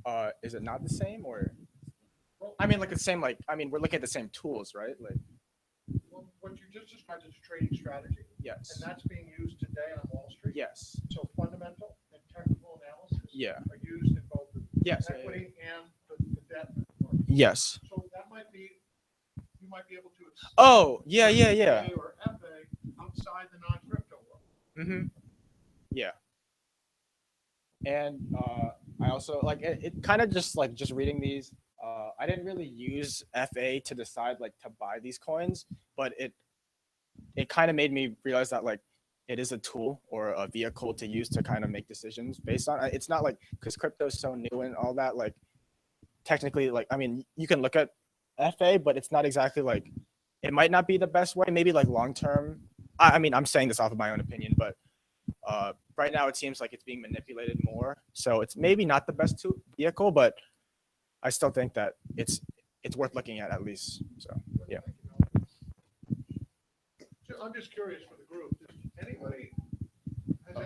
[SPEAKER 3] stocks?
[SPEAKER 7] Is it not the same, or? Well, I mean, like the same. Like, I mean, we're looking at the same tools, right? Like.
[SPEAKER 3] Well, what you just described is a trading strategy.
[SPEAKER 7] Yes.
[SPEAKER 3] And that's being used today on Wall Street.
[SPEAKER 7] Yes.
[SPEAKER 3] So fundamental and technical analysis.
[SPEAKER 7] Yeah.
[SPEAKER 3] Are used in both the equity and the debt market.
[SPEAKER 7] Yes.
[SPEAKER 3] So that might be. You might be able to.
[SPEAKER 7] Oh, yeah.
[SPEAKER 3] Or FA outside the non-crypto world.
[SPEAKER 7] Mm-hmm. Yeah. And I also like it kind of just like just reading these. I didn't really use FA to decide like to buy these coins, but it kind of made me realize that like it is a tool or a vehicle to use to kind of make decisions based on. It's not like because crypto is so new and all that. Like technically like, I mean, you can look at FA, but it's not exactly like, it might not be the best way. Maybe like long term. I mean, I'm saying this off of my own opinion, but right now it seems like it's being manipulated more. So it's maybe not the best vehicle, but I still think that it's worth looking at least. So yeah.
[SPEAKER 3] I'm just curious for the group. Has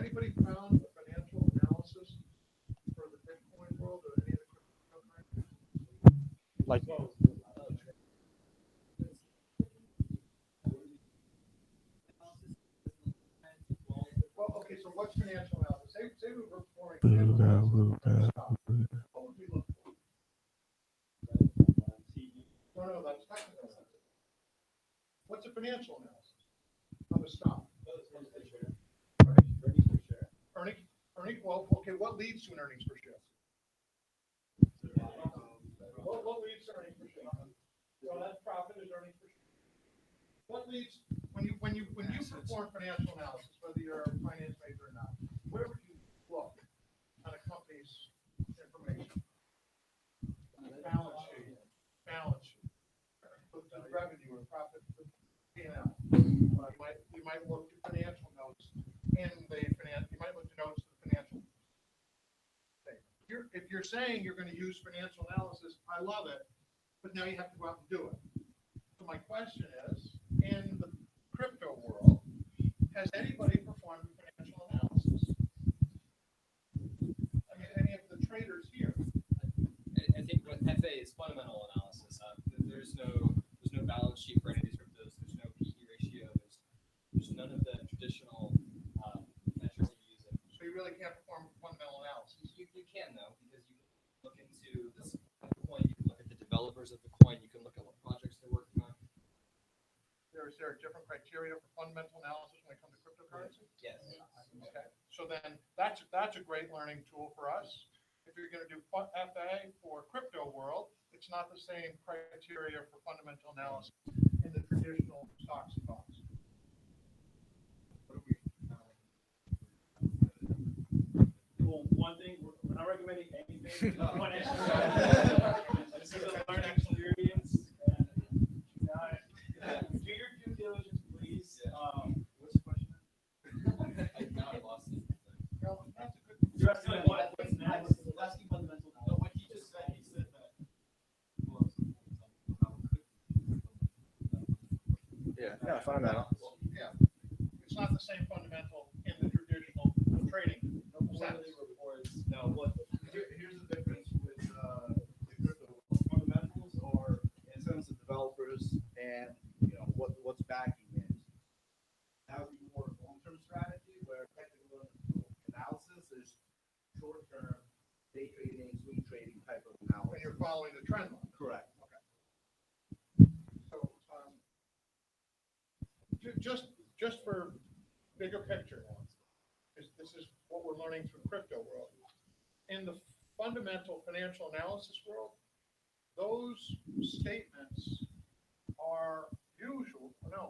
[SPEAKER 3] anybody found a financial analysis for the Bitcoin world or any of the cryptocurrencies?
[SPEAKER 7] Like,
[SPEAKER 3] well, okay, so what's financial analysis? Say we were performing financial analysis. What would we look for? No, that's technical analysis. What's a financial analysis of a stock? Earnings. Well, okay. What leads to an earnings per share? What leads to earnings per share? So that's profit is earnings per share. What leads when you perform financial analysis, whether you're a finance major or not, where would you look on a company's information? Balance sheet, the revenue or profit, P&L. You might look at financial notes in the finance. You might look at notes of the financial statement. If you're saying you're going to use financial analysis, I love it, but now you have to go out and do it. So my question is, in the crypto world, has anybody performed a financial analysis? I mean, any of the traders here?
[SPEAKER 11] I think what FA is fundamental analysis. There's no balance sheet for any of these cryptos. There's no PE ratio. There's none of the traditional metrics that you use.
[SPEAKER 3] So you really can't perform fundamental analysis.
[SPEAKER 11] You can though, because you can look into this coin. You can look at the developers of the coin. You can look at what projects they're working on.
[SPEAKER 3] Is there a different criteria for fundamental analysis when it comes to cryptocurrency?
[SPEAKER 11] Yes.
[SPEAKER 3] Okay. So then that's a great learning tool for us. If you're going to do FA for crypto world, it's not the same criteria for fundamental analysis in the traditional stocks and bonds.
[SPEAKER 1] Well, one thing, we're not recommending anything. This is a learning experience. Do your due diligence, please. What's the question?
[SPEAKER 11] Now I lost it.
[SPEAKER 3] Well, that's a good.
[SPEAKER 1] You're asking like what's next?
[SPEAKER 11] Asking fundamental.
[SPEAKER 1] No, what he just said, he said that.
[SPEAKER 7] Yeah, fundamental.
[SPEAKER 3] Yeah. It's not the same fundamental in the traditional trading sense.
[SPEAKER 14] Now, here's the difference with the crypto fundamentals, or in terms of developers and what's backing it. That would be more long-term strategy, where technical analysis is short-term day trading, swing trading type of analysis.
[SPEAKER 3] When you're following the trend line.
[SPEAKER 14] Correct.
[SPEAKER 3] So, just for bigger picture, this is what we're learning through crypto world. In the fundamental financial analysis world, those statements are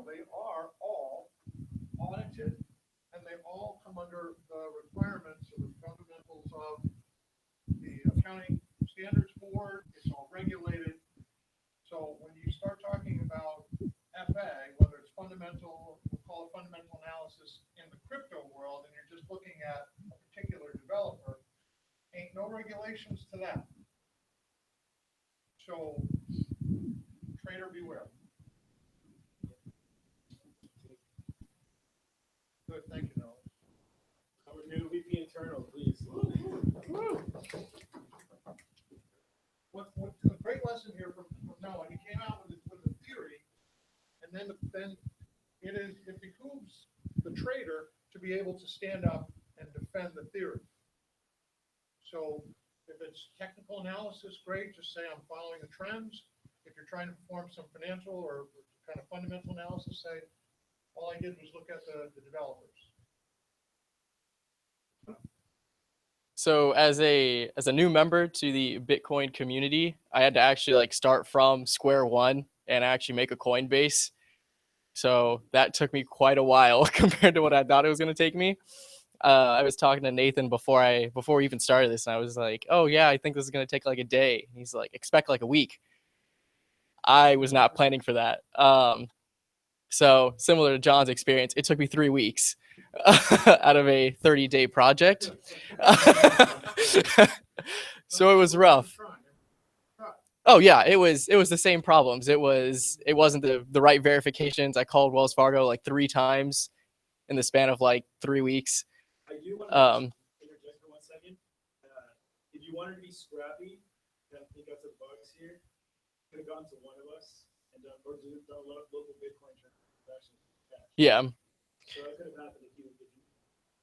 [SPEAKER 3] they are all audited, and they all come under the requirements of the fundamentals of the Accounting Standards Board. It's all regulated. So when you start talking about FA, whether it's fundamental, we'll call it fundamental analysis in the crypto world, and you're just looking at a particular developer, ain't no regulations to that. So trader beware. Good, thank you, Noah.
[SPEAKER 1] Our new VP internal, please.
[SPEAKER 3] What's a great lesson here from Noah? He came out with a theory, and then it behooves the trader to be able to stand up and defend the theory. So if it's technical analysis, great. Just say I'm following the trends. If you're trying to perform some financial or kind of fundamental analysis, say all I did was look at the developers.
[SPEAKER 9] So as a new member to the Bitcoin community, I had to actually like start from square one and actually make a Coinbase. So that took me quite a while compared to what I thought it was going to take me. I was talking to Nathan before we even started this, and I was like, "Oh yeah, I think this is gonna take like a day." And he's like, "Expect like a week." I was not planning for that. So similar to John's experience, it took me 3 weeks out of a 30-day project. So it was rough. Oh yeah, it was the same problems. It wasn't the right verifications. I called Wells Fargo like 3 times in the span of like 3 weeks.
[SPEAKER 1] I do want to interject for 1 second. If you wanted to be scrappy and think out some bugs here, could have gone to one of us and done local Bitcoin transactions.
[SPEAKER 9] Yeah.
[SPEAKER 1] So that could have happened if you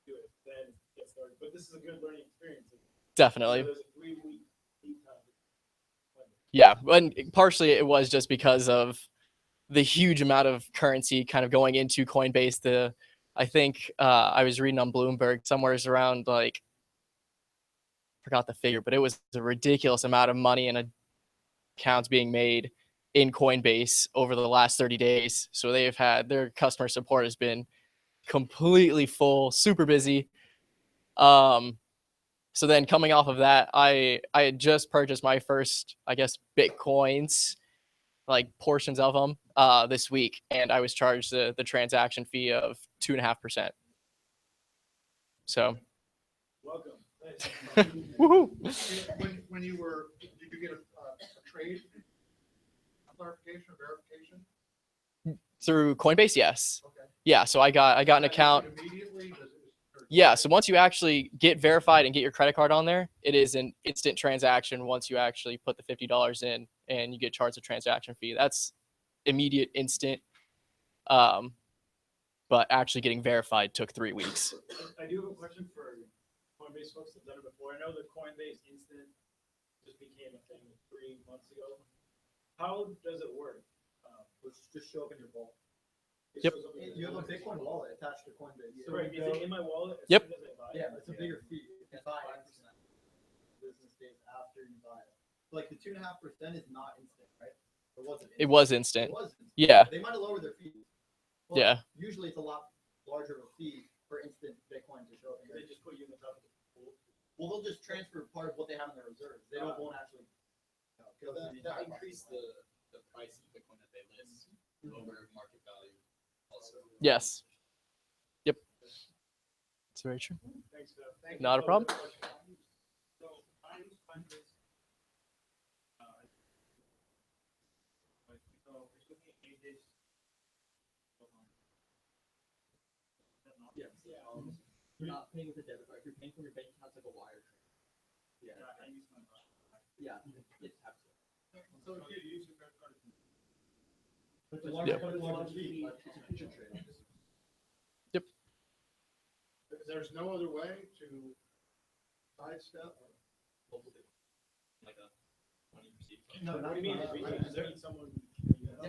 [SPEAKER 1] do it, then get started. But this is a good learning experience.
[SPEAKER 9] Definitely.
[SPEAKER 1] There's a 3-week lead time.
[SPEAKER 9] Yeah, and partially it was just because of the huge amount of currency kind of going into Coinbase. I think I was reading on Bloomberg somewhere around like, forgot the figure, but it was a ridiculous amount of money and accounts being made in Coinbase over the last 30 days. So they've had their customer support has been completely full, super busy. So then coming off of that, I had just purchased my first, I guess, Bitcoins, like portions of them this week, and I was charged the transaction fee of 2.5%. So
[SPEAKER 1] Welcome.
[SPEAKER 9] Woohoo.
[SPEAKER 3] When you were, did you get a trade, a clarification or verification?
[SPEAKER 9] Through Coinbase, yes.
[SPEAKER 3] Okay.
[SPEAKER 9] Yeah, so I got an account.
[SPEAKER 3] Immediately?
[SPEAKER 9] Yeah, so once you actually get verified and get your credit card on there, it is an instant transaction once you actually put the $50 in and you get charged a transaction fee. That's immediate, instant. But actually getting verified took 3 weeks.
[SPEAKER 1] I do have a question for Coinbase folks that have done it before. I know the Coinbase Instant just became a thing 3 months ago. How does it work?
[SPEAKER 13] Just show up in your vault.
[SPEAKER 9] Yep.
[SPEAKER 13] You have a Bitcoin wallet attached to Coinbase.
[SPEAKER 1] So right, is it in my wallet?
[SPEAKER 9] Yep.
[SPEAKER 13] Yeah, it's a bigger fee. It's 5% business days after you buy it. Like the 2.5% is not instant, right? Or was it?
[SPEAKER 9] It was instant.
[SPEAKER 13] It was instant.
[SPEAKER 9] Yeah.
[SPEAKER 13] They might have lowered their fees.
[SPEAKER 9] Yeah.
[SPEAKER 13] Usually it's a lot larger of a fee for instant Bitcoin to show up.
[SPEAKER 1] They just put you in the top of the pool.
[SPEAKER 13] Well, they'll just transfer part of what they have in their reserves. They won't actually.
[SPEAKER 11] That increased the price of Bitcoin that they list over market value also.
[SPEAKER 9] Yes. Yep. It's very true.
[SPEAKER 1] Thanks, Phil.
[SPEAKER 9] Not a problem.
[SPEAKER 1] So I use Coinbase.
[SPEAKER 11] You're not paying with a debit card. If you're paying from your bank account, it's like a wire transfer. Yeah,
[SPEAKER 1] I use my card.
[SPEAKER 11] yeah, it's absolutely.
[SPEAKER 1] So if you use your credit card.
[SPEAKER 13] But the
[SPEAKER 9] Yep.
[SPEAKER 13] larger fee.
[SPEAKER 11] It's a future trade.
[SPEAKER 9] Yep.
[SPEAKER 3] There's no other way to sidestep?
[SPEAKER 11] Like a 20%.
[SPEAKER 13] No,
[SPEAKER 1] What do you mean? Is there someone?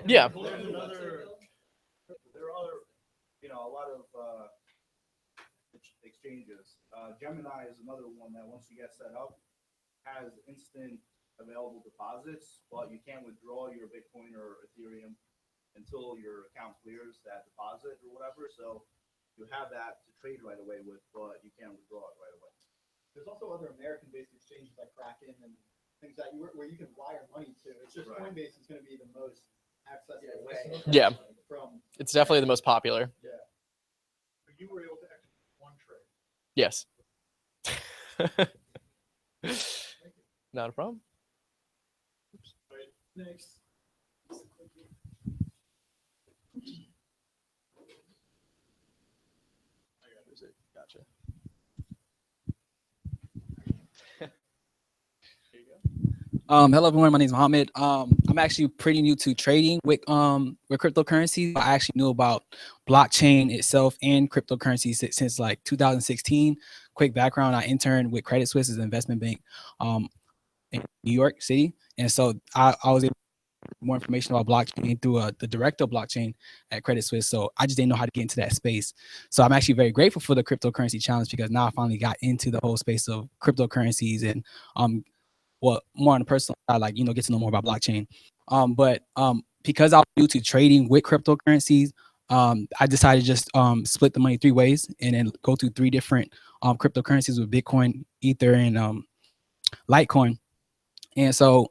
[SPEAKER 9] Yeah.
[SPEAKER 14] There's another, there are other, a lot of exchanges. Gemini is another one that once you get set up, has instant available deposits, but you can't withdraw your Bitcoin or Ethereum until your account clears that deposit or whatever. So you have that to trade right away with, but you can't withdraw it right away.
[SPEAKER 13] There's also other American-based exchanges like Kraken and things that where you can wire money to. It's just
[SPEAKER 14] Right.
[SPEAKER 13] Coinbase is going to be the most accessible way.
[SPEAKER 9] Yeah.
[SPEAKER 13] From
[SPEAKER 9] It's definitely the most popular.
[SPEAKER 13] yeah.
[SPEAKER 3] So you were able to execute one trade.
[SPEAKER 9] Yes. Not a problem.
[SPEAKER 1] Next.
[SPEAKER 9] Gotcha.
[SPEAKER 15] Hello everyone. My name is Mohammed. I'm actually pretty new to trading with cryptocurrency. I actually knew about blockchain itself and cryptocurrency since like 2016. Quick background: I interned with Credit Suisse as an investment bank in New York City, and so I was able to get more information about blockchain through the director of blockchain at Credit Suisse. So I just didn't know how to get into that space. So I'm actually very grateful for the cryptocurrency challenge because now I finally got into the whole space of cryptocurrencies and well, more on the personal side, like, get to know more about blockchain. But because I was new to trading with cryptocurrencies, I decided to just split the money 3 ways and then go through 3 different cryptocurrencies with Bitcoin, Ether, and Litecoin. And so,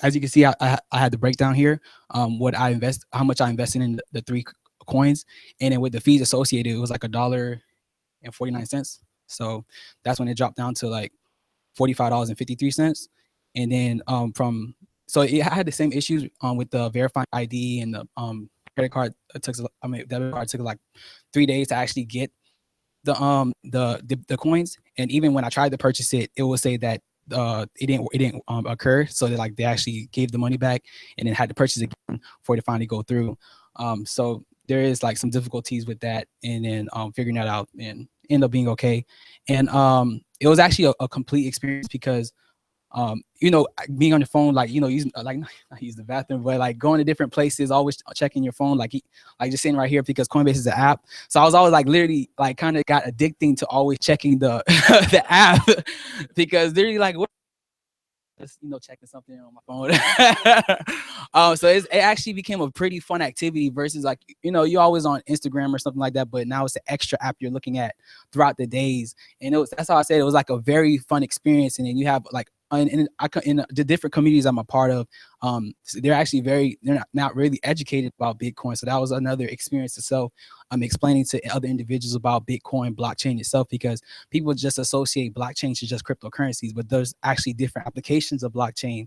[SPEAKER 15] as you can see, I had the breakdown here, how much I invested in the 3 coins, and then with the fees associated, it was like $1.49. So that's when it dropped down to like $45.53. And then so it had the same issues with the verifying ID and the credit card. Debit card took like 3 days to actually get the coins. And even when I tried to purchase it, it would say that it didn't occur. So they actually gave the money back and then had to purchase it again for it to finally go through. So there is like some difficulties with that, and then figuring that out and end up being okay. And it was actually a complete experience because being on the phone, like, using like not use the bathroom, but like going to different places, always checking your phone, like just sitting right here because Coinbase is an app. So I was always like literally like kind of got addicting to always checking the the app because literally like what just checking something on my phone. So it actually became a pretty fun activity versus like you're always on Instagram or something like that, but now it's an extra app you're looking at throughout the days, and that's how I said it was like a very fun experience. And then you have like in the different communities I'm a part of, they're actually they're not really educated about Bitcoin. So that was another experience itself. I'm explaining to other individuals about Bitcoin, blockchain itself, because people just associate blockchain to just cryptocurrencies, but there's actually different applications of blockchain,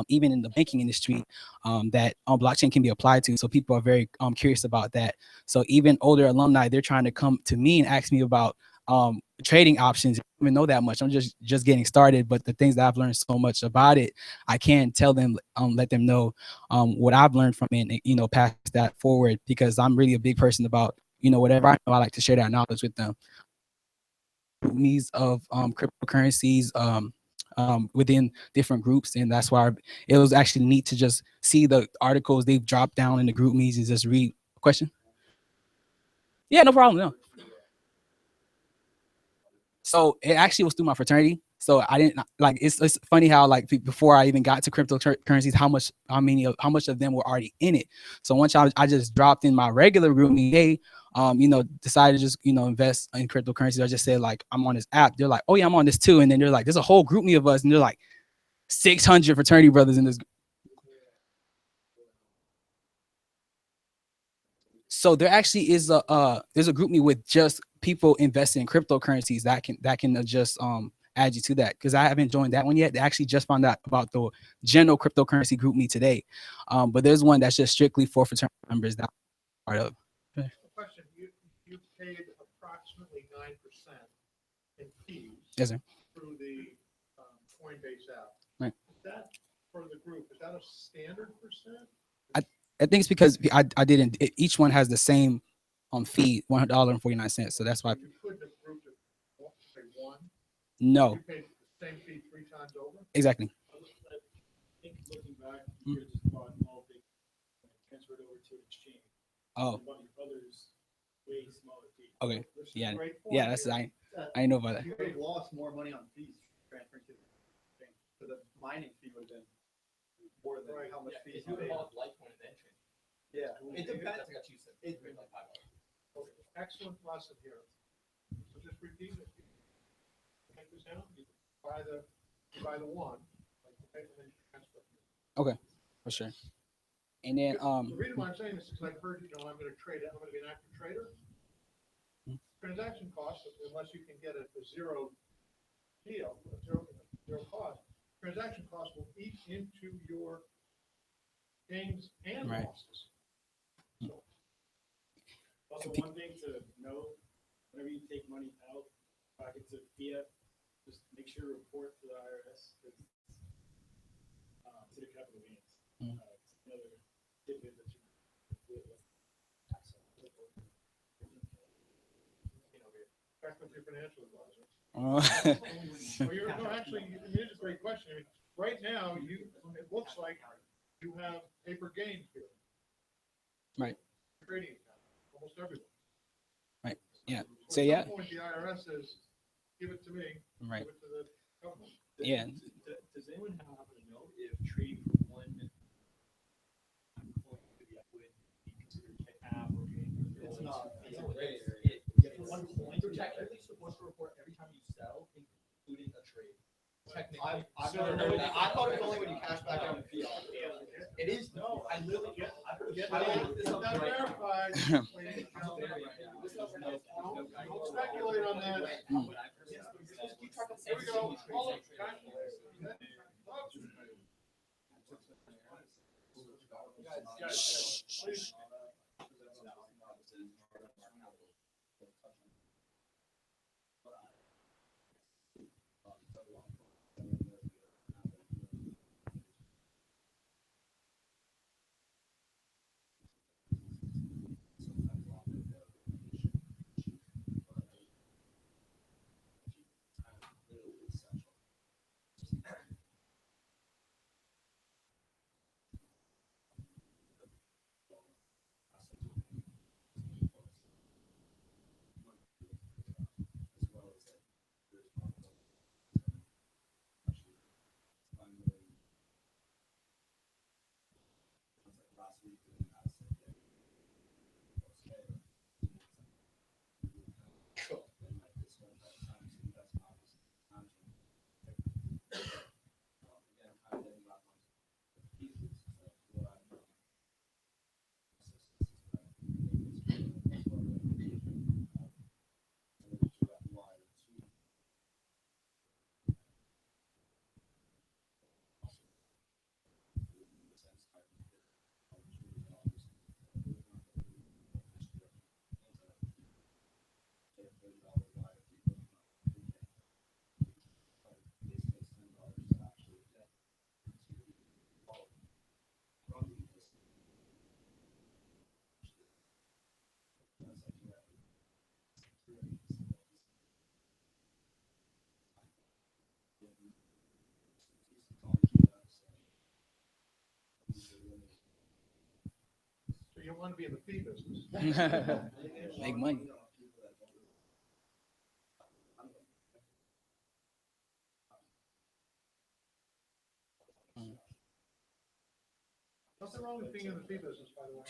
[SPEAKER 15] even in the banking industry, that blockchain can be applied to. So people are very curious about that. So even older alumni, they're trying to come to me and ask me about trading options. I don't even know that much. I'm just getting started, but the things that I've learned so much about it, I can tell them, let them know what I've learned from it, and pass that forward, because I'm really a big person about whatever I know, I like to share that knowledge with them. Needs of cryptocurrencies within different groups, and that's why it was actually neat to just see the articles they've dropped down in the group meetings and just read. Question? Yeah, no problem. No. So it actually was through my fraternity. So I didn't like. It's funny how like before I even got to cryptocurrencies, how much of them were already in it. So once I just dropped in my regular group meeting, decided to just invest in cryptocurrencies. I just said like I'm on this app. They're like, oh yeah, I'm on this too. And then they're like, there's a whole group me of us, and they're like 600 fraternity brothers in this. So there actually is there's a group me with just people investing in cryptocurrencies that can just add you to that, because I haven't joined that one yet. They actually just found out about the general cryptocurrency group me today, but there's one that's just strictly for fraternity members that I'm part of.
[SPEAKER 3] Question: You paid approximately 9% in fees.
[SPEAKER 15] Yes, sir.
[SPEAKER 3] Through the Coinbase app.
[SPEAKER 15] Right.
[SPEAKER 3] Is that for the group? Is that a standard percent?
[SPEAKER 15] I think it's because I didn't. Each one has the same fee, $100.49. So that's why.
[SPEAKER 3] You couldn't have grouped it say one.
[SPEAKER 15] No.
[SPEAKER 3] You paid the same fee 3 times over.
[SPEAKER 15] Exactly.
[SPEAKER 1] I think looking back, you just bought all big and transferred over to exchange.
[SPEAKER 15] Oh.
[SPEAKER 1] Bought your brother's way smaller fee.
[SPEAKER 15] Okay. Yeah.
[SPEAKER 3] Great point.
[SPEAKER 15] Yeah. That's I know about that.
[SPEAKER 13] You would have lost more money on fees transferring to the thing. So the mining fee would have been more than how much fees you paid.
[SPEAKER 11] Litecoin and then change.
[SPEAKER 13] Yeah,
[SPEAKER 11] It depends. That's got you said. It's like $5.
[SPEAKER 3] Excellent lesson here. So just repeat it. Take this down. You buy the one. Like, and then you transfer.
[SPEAKER 15] Okay, for sure. And then
[SPEAKER 3] The reason why I'm saying this is I've heard I'm going to trade it. I'm going to be an active trader. Transaction costs, unless you can get a zero deal, zero cost, transaction costs will eat into your gains and
[SPEAKER 15] Right.
[SPEAKER 3] losses.
[SPEAKER 1] Also, one thing to know, whenever you take money out, pockets of fiat, just make sure to report to the IRS, to the capital gains. Another tidbit that you
[SPEAKER 3] Back with your financial advisor.
[SPEAKER 15] Oh.
[SPEAKER 3] No, actually, it is a great question. I mean, right now, it looks like you have paper gains here.
[SPEAKER 15] Right.
[SPEAKER 3] Trading account, almost everyone.
[SPEAKER 15] Right. Yeah.
[SPEAKER 3] So
[SPEAKER 15] So
[SPEAKER 3] at
[SPEAKER 15] yeah.
[SPEAKER 3] some point, the IRS says, give it to me.
[SPEAKER 15] Right.
[SPEAKER 3] Give it to the government.
[SPEAKER 15] Yeah.
[SPEAKER 11] Does anyone happen to know if trading for one coin would be considered app or trading
[SPEAKER 6] So Jack, you're supposed to report every time you sell, including a trade. Technically.
[SPEAKER 13] I've never heard of that. I thought it was only when you cash back out in fiat. It is, no, I literally get,
[SPEAKER 3] Not verified. Don't speculate on that. Here we go. Please. So you want to be in the fee business.
[SPEAKER 15] Make money.
[SPEAKER 3] Nothing wrong with being in the fee business, by the way.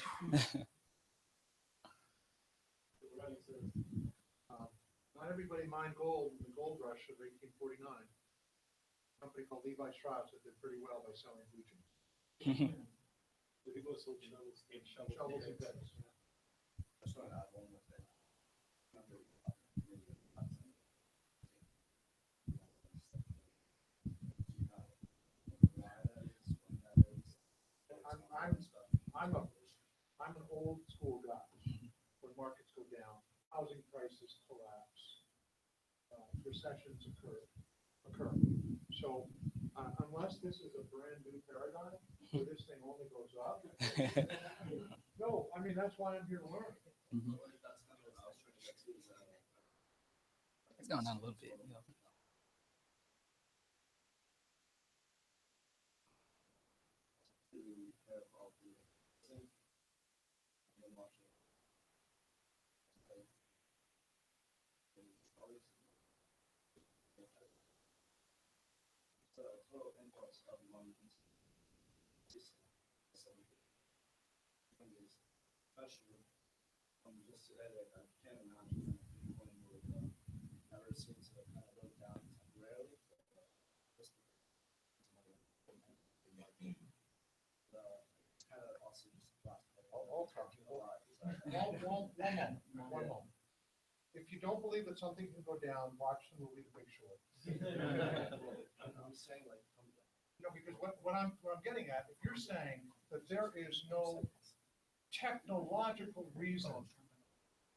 [SPEAKER 3] Not everybody mined gold in the gold rush of 1849. A company called Levi Strauss that did pretty well by selling blue jeans. Shovels and picks. I'm an old school guy. When markets go down, housing prices collapse, recessions occur. So unless this is a brand new paradigm where this thing only goes up, no, I mean that's why I'm here to learn.
[SPEAKER 15] It's going down a little bit. You know.
[SPEAKER 3] One moment. If you don't believe that something can go down, watch the movie The Big Short. I'm saying like, because what I'm getting at, if you're saying that there is no technological reason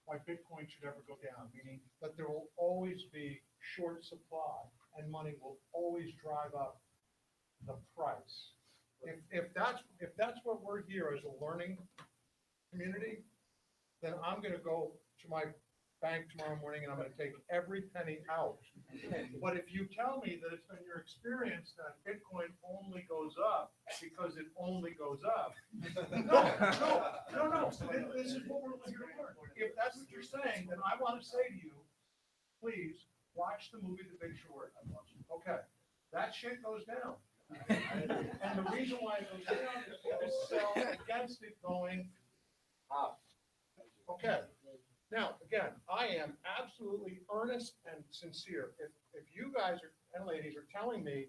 [SPEAKER 3] why Bitcoin should ever go down, meaning that there will always be short supply and money will always drive up the price. If that's what we're here as a learning community, then I'm going to go to my bank tomorrow morning and I'm going to take every penny out. But if you tell me that it's been your experience that Bitcoin only goes up because it only goes up, no. This is what we're here to learn. If that's what you're saying, then I want to say to you, please watch the movie The Big Short. Okay, that shit goes down. And the reason why it goes down is people sell against it going up. Okay. Now, again, I am absolutely earnest and sincere. If you guys and ladies are telling me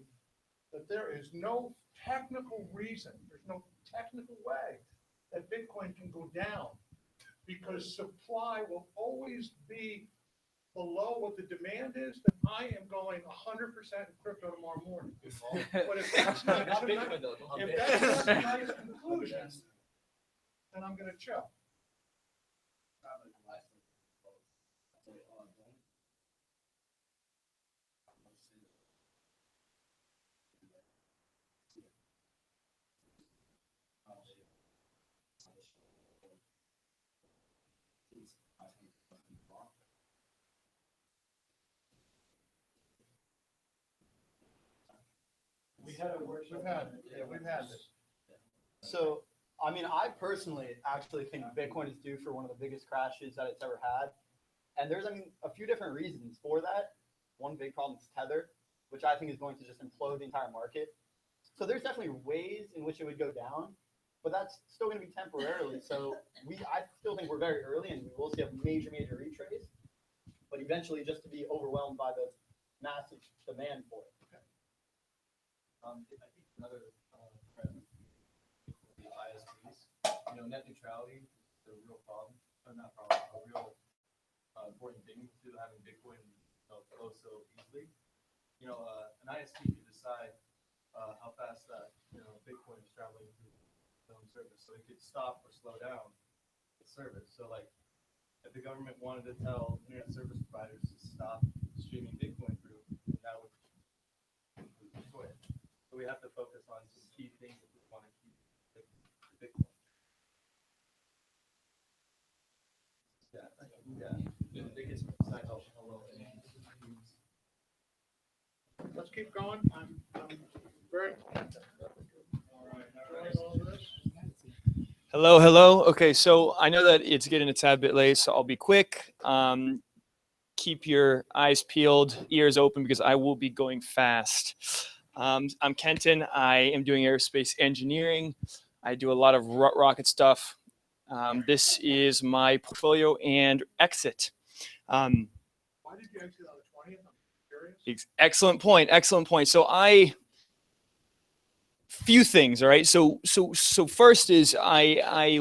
[SPEAKER 3] that there is no technical reason, there's no technical way that Bitcoin can go down because supply will always be below what the demand is, then I am going 100% in crypto tomorrow morning. But if that's not tonight's conclusion, then I'm going to chill. We've had this.
[SPEAKER 6] So, I mean, I personally actually think Bitcoin is due for one of the biggest crashes that it's ever had. And there's, I mean, a few different reasons for that. One big problem is Tether, which I think is going to just implode the entire market. So there's definitely ways in which it would go down, but that's still going to be temporarily. So I still think we're very early and we will see a major retrace, but eventually just to be overwhelmed by the massive demand for it.
[SPEAKER 11] I think another trend, the ISPs, net neutrality is a real problem, or not problem, a real important thing to having Bitcoin flow so easily. An ISP could decide how fast that Bitcoin is traveling through its own service, so it could stop or slow down the service. So, like, if the government wanted to tell internet service providers to stop streaming Bitcoin through, that would destroy it. So we have to focus on some key things if we want to keep Bitcoin. Yeah. They can decide how well it is.
[SPEAKER 3] Let's keep going. I'm very. All right.
[SPEAKER 4] Hello. Okay, so I know that it's getting a tad bit late, so I'll be quick. Keep your eyes peeled, ears open, because I will be going fast. I'm Kenton. I am doing aerospace engineering. I do a lot of rocket stuff. This is my portfolio and exit.
[SPEAKER 3] Why did you exit on the 20th? I'm curious.
[SPEAKER 4] Excellent point. So few things, all right? So first is I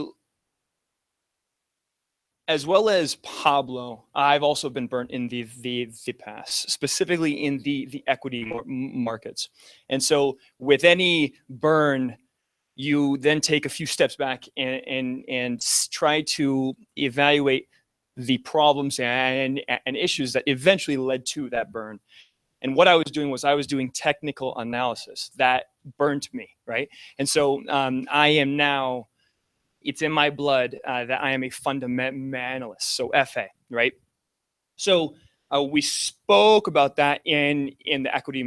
[SPEAKER 4] as well as Pablo, I've also been burnt in the past, specifically in the equity markets. And so with any burn, you then take a few steps back and try to evaluate the problems and issues that eventually led to that burn. And what I was doing was I was doing technical analysis that burnt me, right? And so I am now, it's in my blood that I am a fundamentalist, so FA, right? So we spoke about that in the equity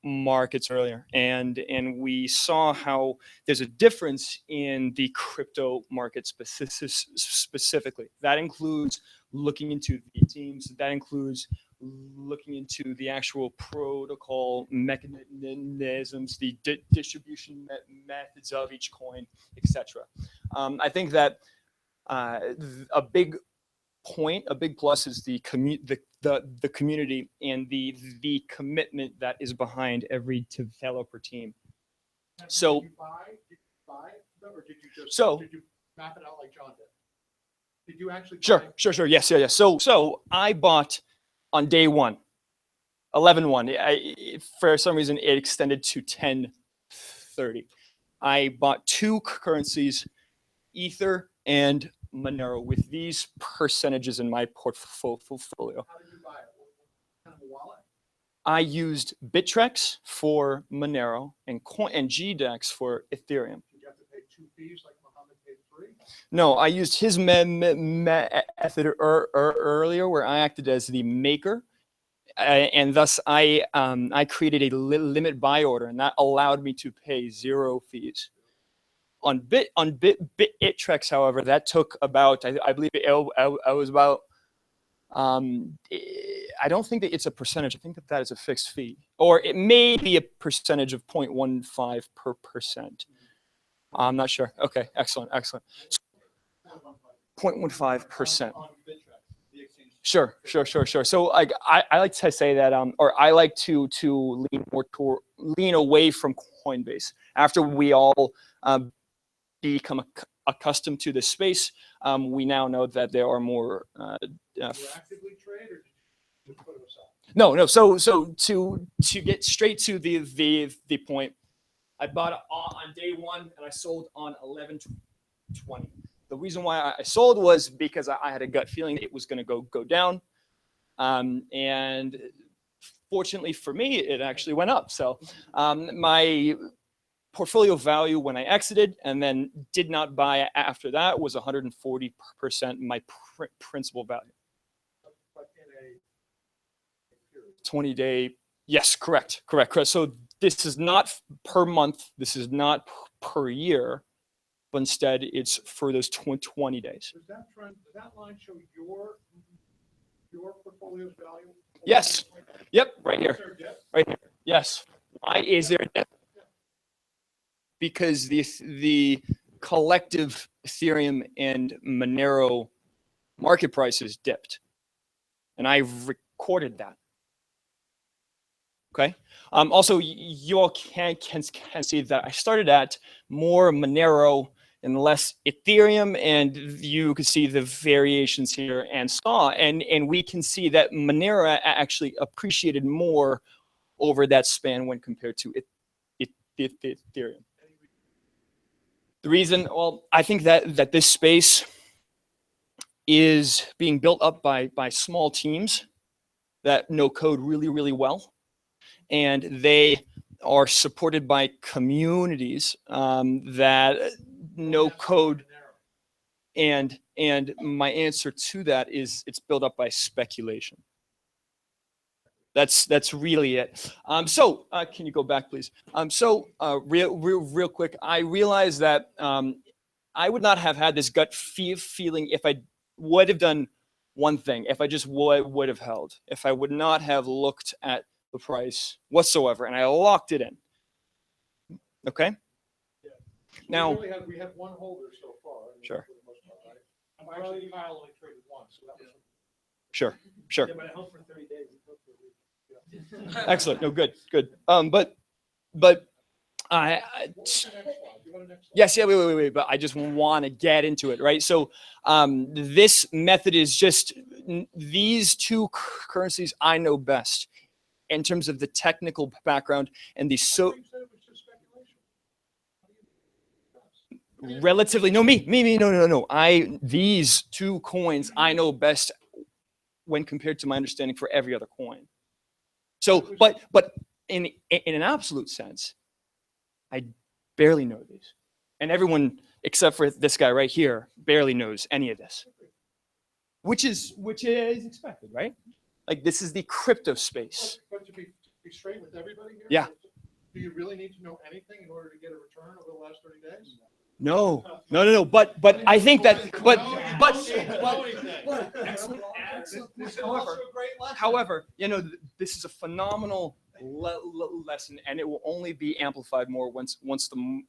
[SPEAKER 4] markets earlier, and we saw how there's a difference in the crypto market specifically. That includes looking into the teams, that includes looking into the actual protocol mechanisms, the distribution methods of each coin, etc. I think that a big plus is the community and the commitment that is behind every developer team. So,
[SPEAKER 3] did you buy them, or did you just did you map it out like John did? Did you actually?
[SPEAKER 4] Sure. Yes. So I bought on day one, 11/1. For some reason, it extended to 10/30. I bought two currencies, Ether and Monero, with these percentages in my portfolio.
[SPEAKER 3] How did you buy it? What kind of a wallet?
[SPEAKER 4] I used Bittrex for Monero and GDEX for Ethereum.
[SPEAKER 3] Did you have to pay 2 fees like Mohammed paid 3?
[SPEAKER 4] No, I used his method earlier, where I acted as the maker, and thus I created a limit buy order, and that allowed me to pay 0 fees. On Bittrex, however, that took about, I believe it was about, I don't think that it's a percentage. I think that is a fixed fee, or it may be a percentage of 0.15%. I'm not sure. Okay, excellent. 0.15%. Sure. So like I like to say that or I like to lean away from Coinbase after we all become accustomed to this space. We now know that there are more.
[SPEAKER 3] Do you actively trade or did you put it aside?
[SPEAKER 4] No. So to get straight to the point, I bought on day one and I sold on 11/20. The reason why I sold was because I had a gut feeling it was going to go down, and fortunately for me, it actually went up. So my portfolio value when I exited and then did not buy after that was 140% my principal value.
[SPEAKER 3] But in a period.
[SPEAKER 4] 20-day. Yes, correct. So this is not per month. This is not per year, but instead it's for those 20 days.
[SPEAKER 3] Does that line show your portfolio's value?
[SPEAKER 4] Yes. Yep. Right here.
[SPEAKER 3] Is there a dip?
[SPEAKER 4] Right here. Yes. Why is there a dip? Because the collective Ethereum and Monero market prices dipped, and I recorded that. Okay. Also, you all can see that I started at more Monero and less Ethereum, and you can see the variations here and we can see that Monero actually appreciated more over that span when compared to Ethereum. The reason, well, I think that this space is being built up by small teams that know code really well, and they are supported by communities that know code. And my answer to that is it's built up by speculation. That's really it. So can you go back, please? Real quick, I realized that I would not have had this gut feeling if I would have done one thing, if I just would have held, if I would not have looked at the price whatsoever, and I locked it in. Okay.
[SPEAKER 3] Yeah.
[SPEAKER 4] Now
[SPEAKER 3] we had one holder so far.
[SPEAKER 4] Sure.
[SPEAKER 3] For the most part, right? Actually, Kyle only traded once, so that was.
[SPEAKER 4] Sure.
[SPEAKER 3] Yeah, but it held for 30 days.
[SPEAKER 4] Excellent. No, good. But yes, yeah, wait. But I just want to get into it, right? So this method is just these two currencies I know best in terms of the technical background and the relatively no. These two coins I know best when compared to my understanding for every other coin. So, but in an absolute sense, I barely know these, and everyone except for this guy right here barely knows any of this, which is expected, right? Like this is the crypto space.
[SPEAKER 3] But to be straight with everybody here.
[SPEAKER 4] Yeah.
[SPEAKER 3] Do you really need to know anything in order to get a return over the last 30 days?
[SPEAKER 4] No. But I think that however, this is a phenomenal lesson, and it will only be amplified more once the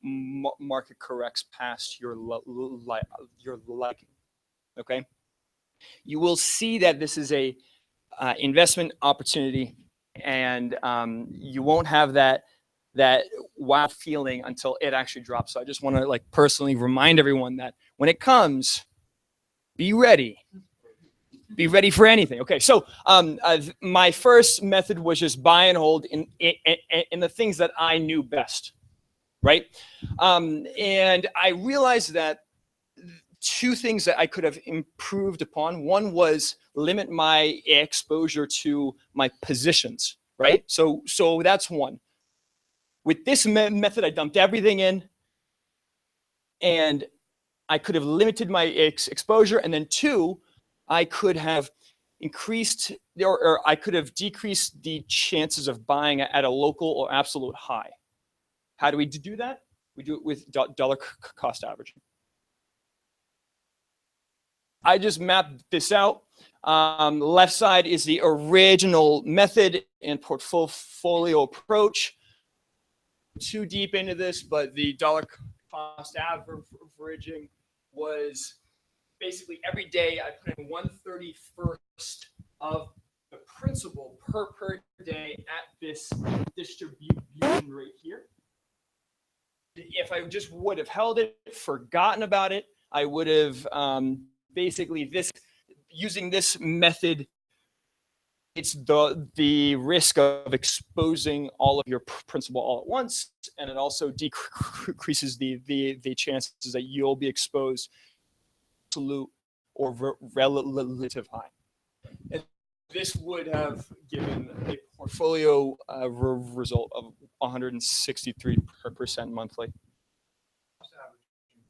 [SPEAKER 4] market corrects past your liking. Okay, you will see that this is a investment opportunity, and you won't have that wow feeling until it actually drops. So I just want to personally remind everyone that when it comes, be ready. Be ready for anything. Okay, so my first method was just buy and hold in the things that I knew best, right? And I realized that two things that I could have improved upon. One was limit my exposure to my positions, right? So that's one. With this method, I dumped everything in, and I could have limited my exposure. And then two, I could have increased or I could have decreased the chances of buying at a local or absolute high. How do we do that? We do it with dollar cost averaging. I just mapped this out. Left side is the original method and portfolio approach. Too deep into this, but the dollar cost averaging was basically every day I put in 1/31st of the principal per day at this distribution rate here. If I just would have held it, forgotten about it, I would have basically using this method. It's the risk of exposing all of your principal all at once, and it also decreases the chances that you'll be exposed absolute or relative high. And this would have given a portfolio result of 163% monthly.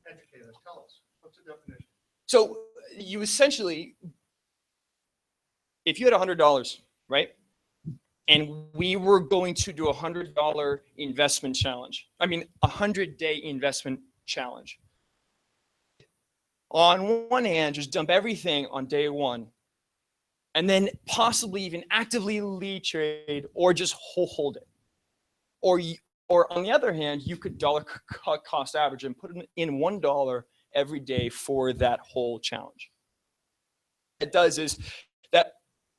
[SPEAKER 3] Educate us, tell us, what's the definition?
[SPEAKER 4] So you essentially, if you had $100, right? And we were going to do a $100 investment challenge. I mean, a 100-day investment challenge. On one hand, just dump everything on day one, and then possibly even actively lead trade or just hold it. Or on the other hand, you could dollar cost average and put in $1 every day for that whole challenge. What it does is that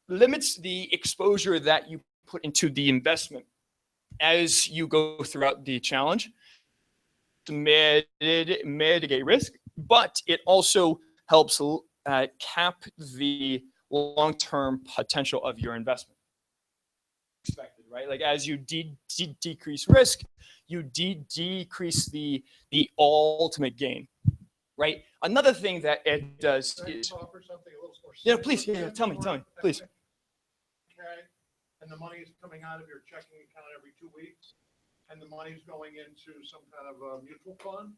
[SPEAKER 4] limits the exposure that you put into the investment as you go throughout the challenge to mitigate risk, but it also helps cap the long-term potential of your investment. Expected, right? Like as you decrease risk, you decrease the ultimate gain, right? Another thing that it does is,
[SPEAKER 3] offer something a little more
[SPEAKER 4] yeah, please, yeah, tell me, please.
[SPEAKER 3] Okay, and the money is coming out of your checking account every 2 weeks, and the money's going into some kind of a mutual fund.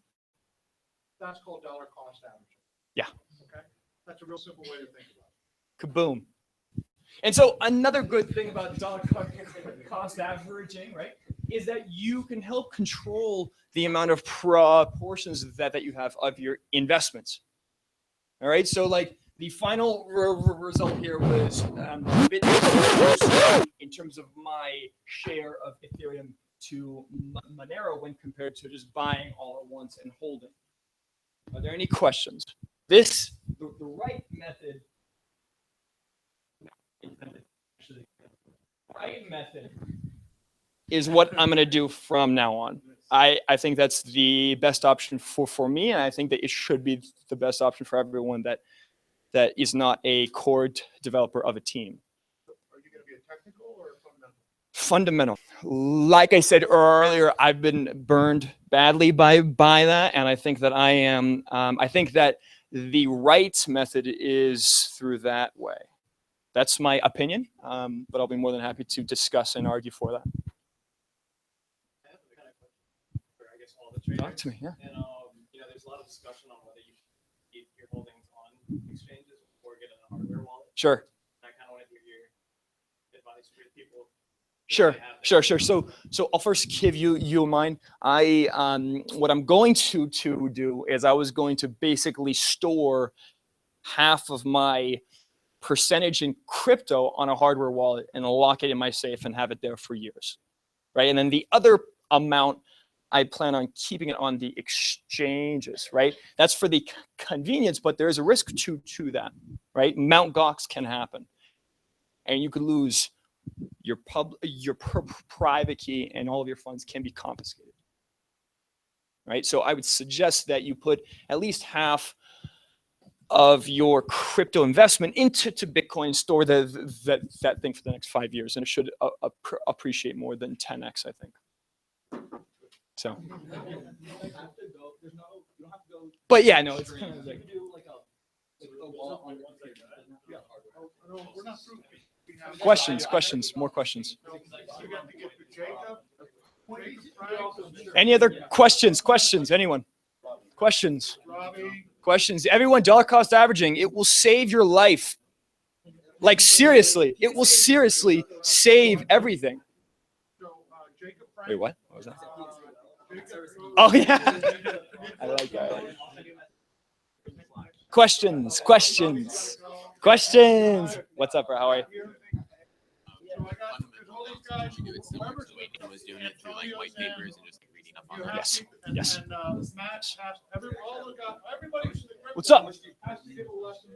[SPEAKER 3] That's called dollar cost averaging.
[SPEAKER 4] Yeah.
[SPEAKER 3] Okay, that's a real simple way to think about it.
[SPEAKER 4] Kaboom. And so another good thing about dollar cost averaging, right, is that you can help control the amount of proportions that you have of your investments. All right, so like the final result here was a bit close in terms of my share of Ethereum to Monero when compared to just buying all at once and holding. Are there any questions? The right method. Right method is what I'm going to do from now on. I think that's the best option for me, and I think that it should be the best option for everyone that is not a core developer of a team.
[SPEAKER 3] Are you going to be a technical or a fundamental?
[SPEAKER 4] Fundamental. Like I said earlier, I've been burned badly by that, and I think that I am. I think that the right method is through that way. That's my opinion, but I'll be more than happy to discuss and argue for that.
[SPEAKER 11] I guess all the traders.
[SPEAKER 4] Talk to me, yeah.
[SPEAKER 11] And there's a lot of discussion on whether you should keep your holdings on exchanges or get in a hardware wallet.
[SPEAKER 4] Sure.
[SPEAKER 11] I kind of want to hear your advice for people.
[SPEAKER 4] Sure. So I'll first give you mine. What I'm going to do is I was going to basically store half of my percentage in crypto on a hardware wallet and lock it in my safe and have it there for years, right? And then the other amount, I plan on keeping it on the exchanges, right? That's for the convenience, but there's a risk to that, right? Mt. Gox can happen, and you could lose your private key, and all of your funds can be confiscated, right? So I would suggest that you put at least half of your crypto investment into Bitcoin, store that thing for the next 5 years, and it should appreciate more than 10x, I think. So, but yeah, no, it's kind of like questions, more questions. Any other questions? Anyone? Questions? Everyone, dollar cost averaging, it will save your life. Like seriously, it will seriously save everything. Wait, what? What was that? Oh yeah. I like that. Questions. What's up, bro? How are you?
[SPEAKER 16] Was doing it through like white papers and just reading up
[SPEAKER 3] You have
[SPEAKER 5] Yes.
[SPEAKER 3] to- and-
[SPEAKER 5] Yes.
[SPEAKER 3] And Matt has, everybody who's in the crypto
[SPEAKER 5] What's up?
[SPEAKER 3] has to give a lesson.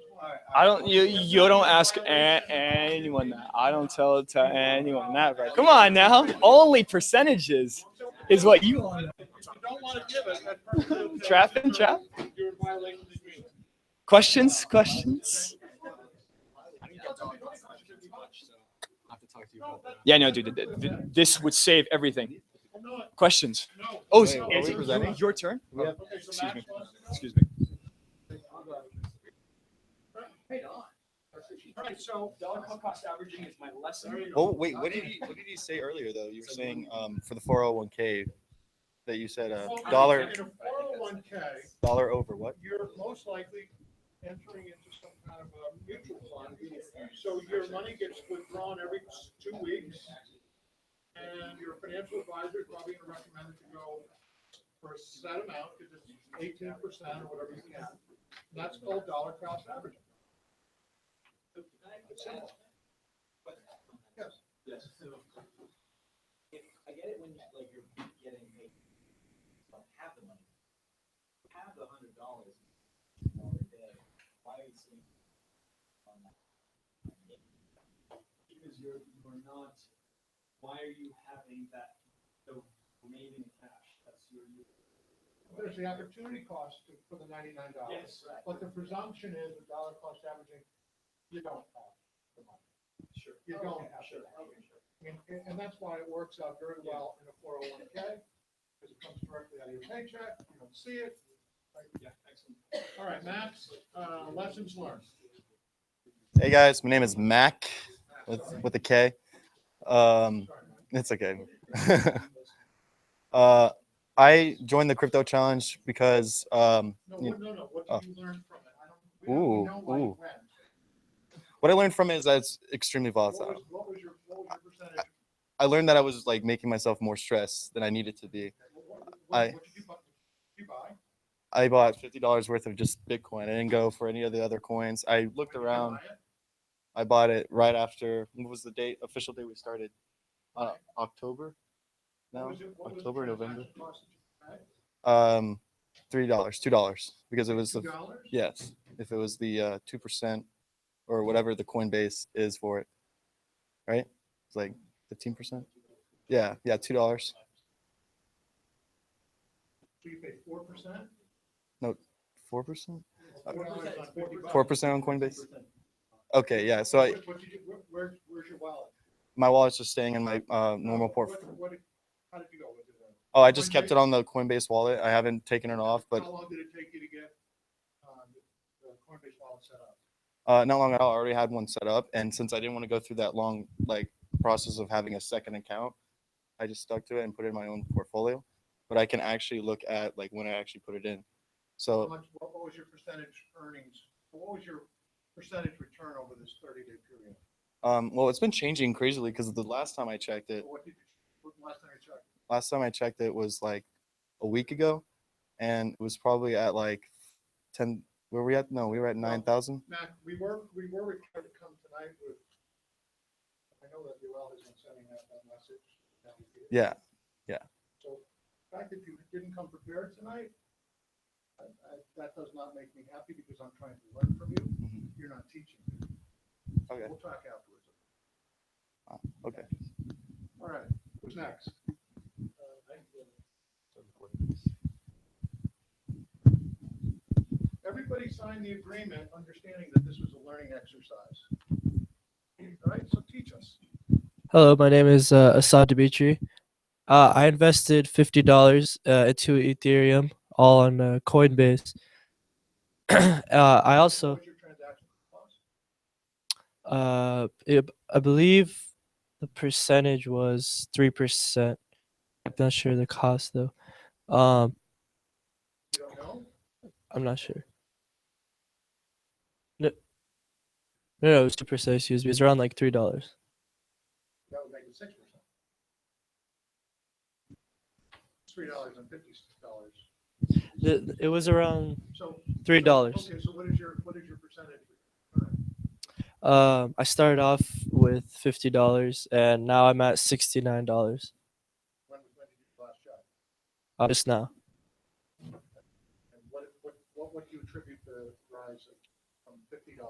[SPEAKER 5] I don't. You don't ask anyone that. I don't tell it to anyone that. Bro. Come on now. Only percentages is what you want.
[SPEAKER 3] If you don't want to give it, that person will tell
[SPEAKER 5] Trap
[SPEAKER 3] you
[SPEAKER 5] and trap.
[SPEAKER 3] You're in violation of the agreement.
[SPEAKER 5] Questions. Questions. Yeah, no, dude. This would save everything. Questions. Oh,
[SPEAKER 3] Wait, are we presenting?
[SPEAKER 5] your turn.
[SPEAKER 3] Okay, so
[SPEAKER 5] Excuse
[SPEAKER 3] Max
[SPEAKER 5] me.
[SPEAKER 3] wants to-
[SPEAKER 5] Excuse me.
[SPEAKER 3] All right, so
[SPEAKER 5] Dollar cost averaging is my lesson.
[SPEAKER 14] Oh wait, what did he say earlier though? You were saying for the 401k that you said dollar
[SPEAKER 3] In a 401k,
[SPEAKER 14] dollar over what?
[SPEAKER 3] you're most likely entering into some kind of a mutual fund. So your money gets withdrawn every 2 weeks. And your financial advisor is probably going to recommend it to go for a set amount, because it's 18% or whatever you can. And that's called dollar cost averaging. It's simple. Yes.
[SPEAKER 11] Yes. So I get it when like you're getting paid, don't have the money, have the $100 a day. Why are you saying on that? Because you're not. Why are you having that the remaining cash? That's your.
[SPEAKER 3] There's the opportunity cost for the $99.
[SPEAKER 11] Yes, right.
[SPEAKER 3] But the presumption is with dollar cost averaging, you don't have the money.
[SPEAKER 11] Sure.
[SPEAKER 3] You don't have
[SPEAKER 11] Sure.
[SPEAKER 3] the money. And that's why it works out very well in a 401k, because it comes directly out of your paycheck, you don't see it.
[SPEAKER 11] Yeah, excellent.
[SPEAKER 3] All right, Max, lessons learned.
[SPEAKER 14] Hey guys, my name is Mac with a K. It's okay. I joined the crypto challenge because
[SPEAKER 3] No, what did you learn from it? We know why you
[SPEAKER 14] ooh.
[SPEAKER 3] went.
[SPEAKER 14] What I learned from it is that it's extremely volatile.
[SPEAKER 3] What was your percentage?
[SPEAKER 14] I learned that I was like making myself more stressed than I needed to be.
[SPEAKER 3] What did you buy?
[SPEAKER 14] I bought $50 worth of just Bitcoin. I didn't go for any of the other coins. I looked around. I bought it right after, what was the date, official date we started? October? No, October, November. $3, $2, because it was the,
[SPEAKER 3] $2?
[SPEAKER 14] yes, if it was the 2% or whatever the Coinbase is for it, right? It's like 15%. Yeah, $2.
[SPEAKER 3] So you paid 4%?
[SPEAKER 14] No, 4%.
[SPEAKER 3] $4
[SPEAKER 14] 4% on Coinbase. Okay, yeah. So I,
[SPEAKER 3] Where's your wallet?
[SPEAKER 14] my wallet's just staying in my normal portfolio.
[SPEAKER 3] How did you go with it?
[SPEAKER 14] Oh, I just kept it on the Coinbase wallet. I haven't taken it off, but
[SPEAKER 3] How long did it take you to get the Coinbase wallet set up?
[SPEAKER 14] not long at all. I already had one set up, and since I didn't want to go through that long process of having a second account, I just stuck to it and put it in my own portfolio. But I can actually look at when I actually put it in. So
[SPEAKER 3] What was your percentage earnings? What was your percentage return over this 30-day period?
[SPEAKER 14] well, it's been changing crazily because the last time I checked it,
[SPEAKER 3] What last time you checked?
[SPEAKER 14] last time I checked it was like a week ago, and it was probably at like 10. Where were we at? No, we were at 9,000.
[SPEAKER 3] Matt, we were required to come tonight with. I know that Joel has been sending out that message.
[SPEAKER 14] Yeah.
[SPEAKER 3] So the fact that you didn't come prepared tonight, that does not make me happy because I'm trying to learn from you. You're not teaching me.
[SPEAKER 14] Okay.
[SPEAKER 3] We'll talk afterwards.
[SPEAKER 14] Okay.
[SPEAKER 3] All right. Who's next? Everybody signed the agreement, understanding that this was a learning exercise. All right, so teach us.
[SPEAKER 16] Hello, my name is Assad Dimitri. I invested $50 into Ethereum, all on Coinbase. I also,
[SPEAKER 3] What was your transaction cost?
[SPEAKER 16] I believe the percentage was 3%. I'm not sure the cost though.
[SPEAKER 3] You don't know?
[SPEAKER 16] I'm not sure. No, it was 2%. Excuse me. It's around like $3.
[SPEAKER 3] That would make it 6%. $3.50.
[SPEAKER 16] It was around
[SPEAKER 3] So
[SPEAKER 16] $3.
[SPEAKER 3] Okay, so what is your percentage?
[SPEAKER 16] I started off with $50 and now I'm at $69.
[SPEAKER 3] When did you last check?
[SPEAKER 16] just now.
[SPEAKER 3] And what do you attribute the rise from $50 to